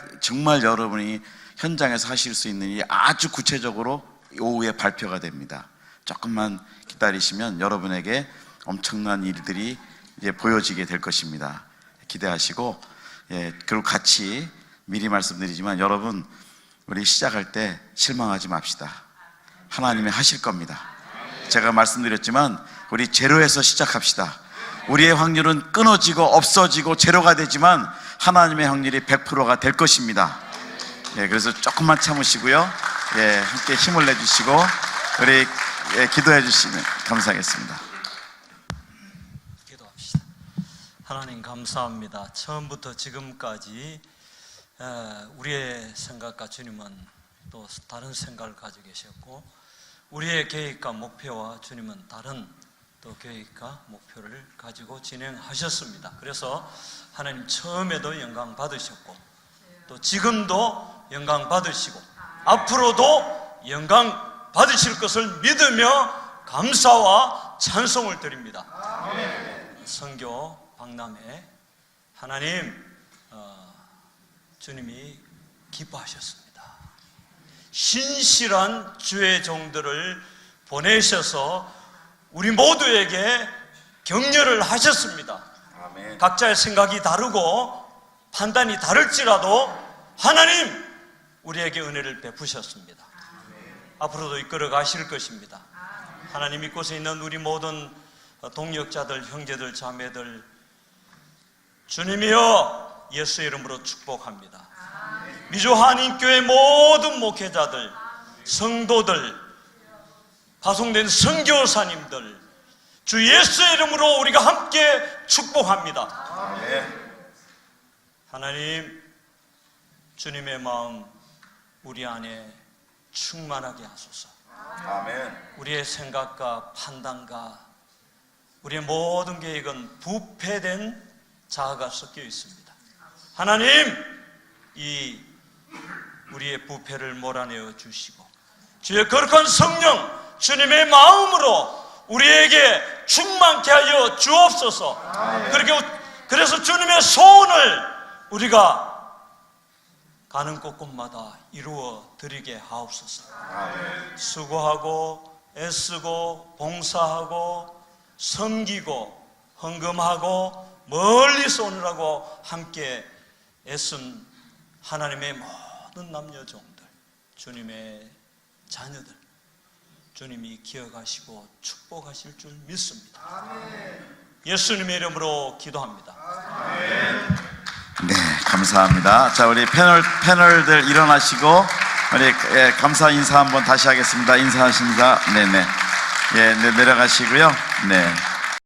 여러분이 현장에서 하실 수 있는 일이 아주 구체적으로 오후에 발표가 됩니다. 조금만 기다리시면 여러분에게 엄청난 일들이 이제 보여지게 될 것입니다. 기대하시고, 그리고 같이 미리 말씀드리지만 여러분, 우리 시작할 때 실망하지 맙시다. 하나님이 하실 겁니다. 제가 말씀드렸지만 우리 제로에서 시작합시다. 우리의 확률은 끊어지고 없어지고 제로가 되지만 하나님의 확률이 100%가 될 것입니다. 그래서 조금만 참으시고요. 함께 힘을 내주시고 우리 기도해 주시면 감사하겠습니다. 기도합시다. 하나님 감사합니다. 처음부터 지금까지 우리의 생각과 주님은 또 다른 생각을 가지고 계셨고, 우리의 계획과 목표와 주님은 다른 또 계획과 목표를 가지고 진행하셨습니다. 그래서 하나님 처음에도 영광 받으셨고 또 지금도 영광 받으시고 앞으로도 영광 받으실 것을 믿으며 감사와 찬송을 드립니다. 선교 박람회 하나님 주님이 기뻐하셨습니다. 신실한 주의 종들을 보내셔서 우리 모두에게 격려를 하셨습니다. 각자의 생각이 다르고 판단이 다를지라도 하나님 우리에게 은혜를 베푸셨습니다. 앞으로도 이끌어 가실 것입니다. 하나님 이곳에 있는 우리 모든 동역자들, 형제들, 자매들 주님이여 예수의 이름으로 축복합니다. 미주 한인교회 모든 목회자들, 성도들, 파송된 선교사님들 주 예수의 이름으로 우리가 함께 축복합니다. 하나님, 주님의 마음 우리 안에 충만하게 하소서. 우리의 생각과 판단과 우리의 모든 계획은 부패된 자아가 섞여 있습니다. 하나님, 이 우리의 부패를 몰아내어 주시고 주의 거룩한 성령 주님의 마음으로 우리에게 충만케 하여 주옵소서. 그래서 주님의 소원을 우리가 가는 곳곳마다 이루어 드리게 하옵소서. 수고하고 애쓰고 봉사하고 섬기고 헌금하고 멀리서 오느라고 함께 애쓴 하나님의 모든 남녀 종들, 주님의 자녀들 주님이 기억하시고 축복하실 줄 믿습니다. 예수님의 이름으로 기도합니다. 네, 감사합니다. 자, 우리 패널들 일어나시고 우리 감사 인사 한번 다시 하겠습니다. 인사하십니다. 네네. 예, 네, 내려가시고요. 네.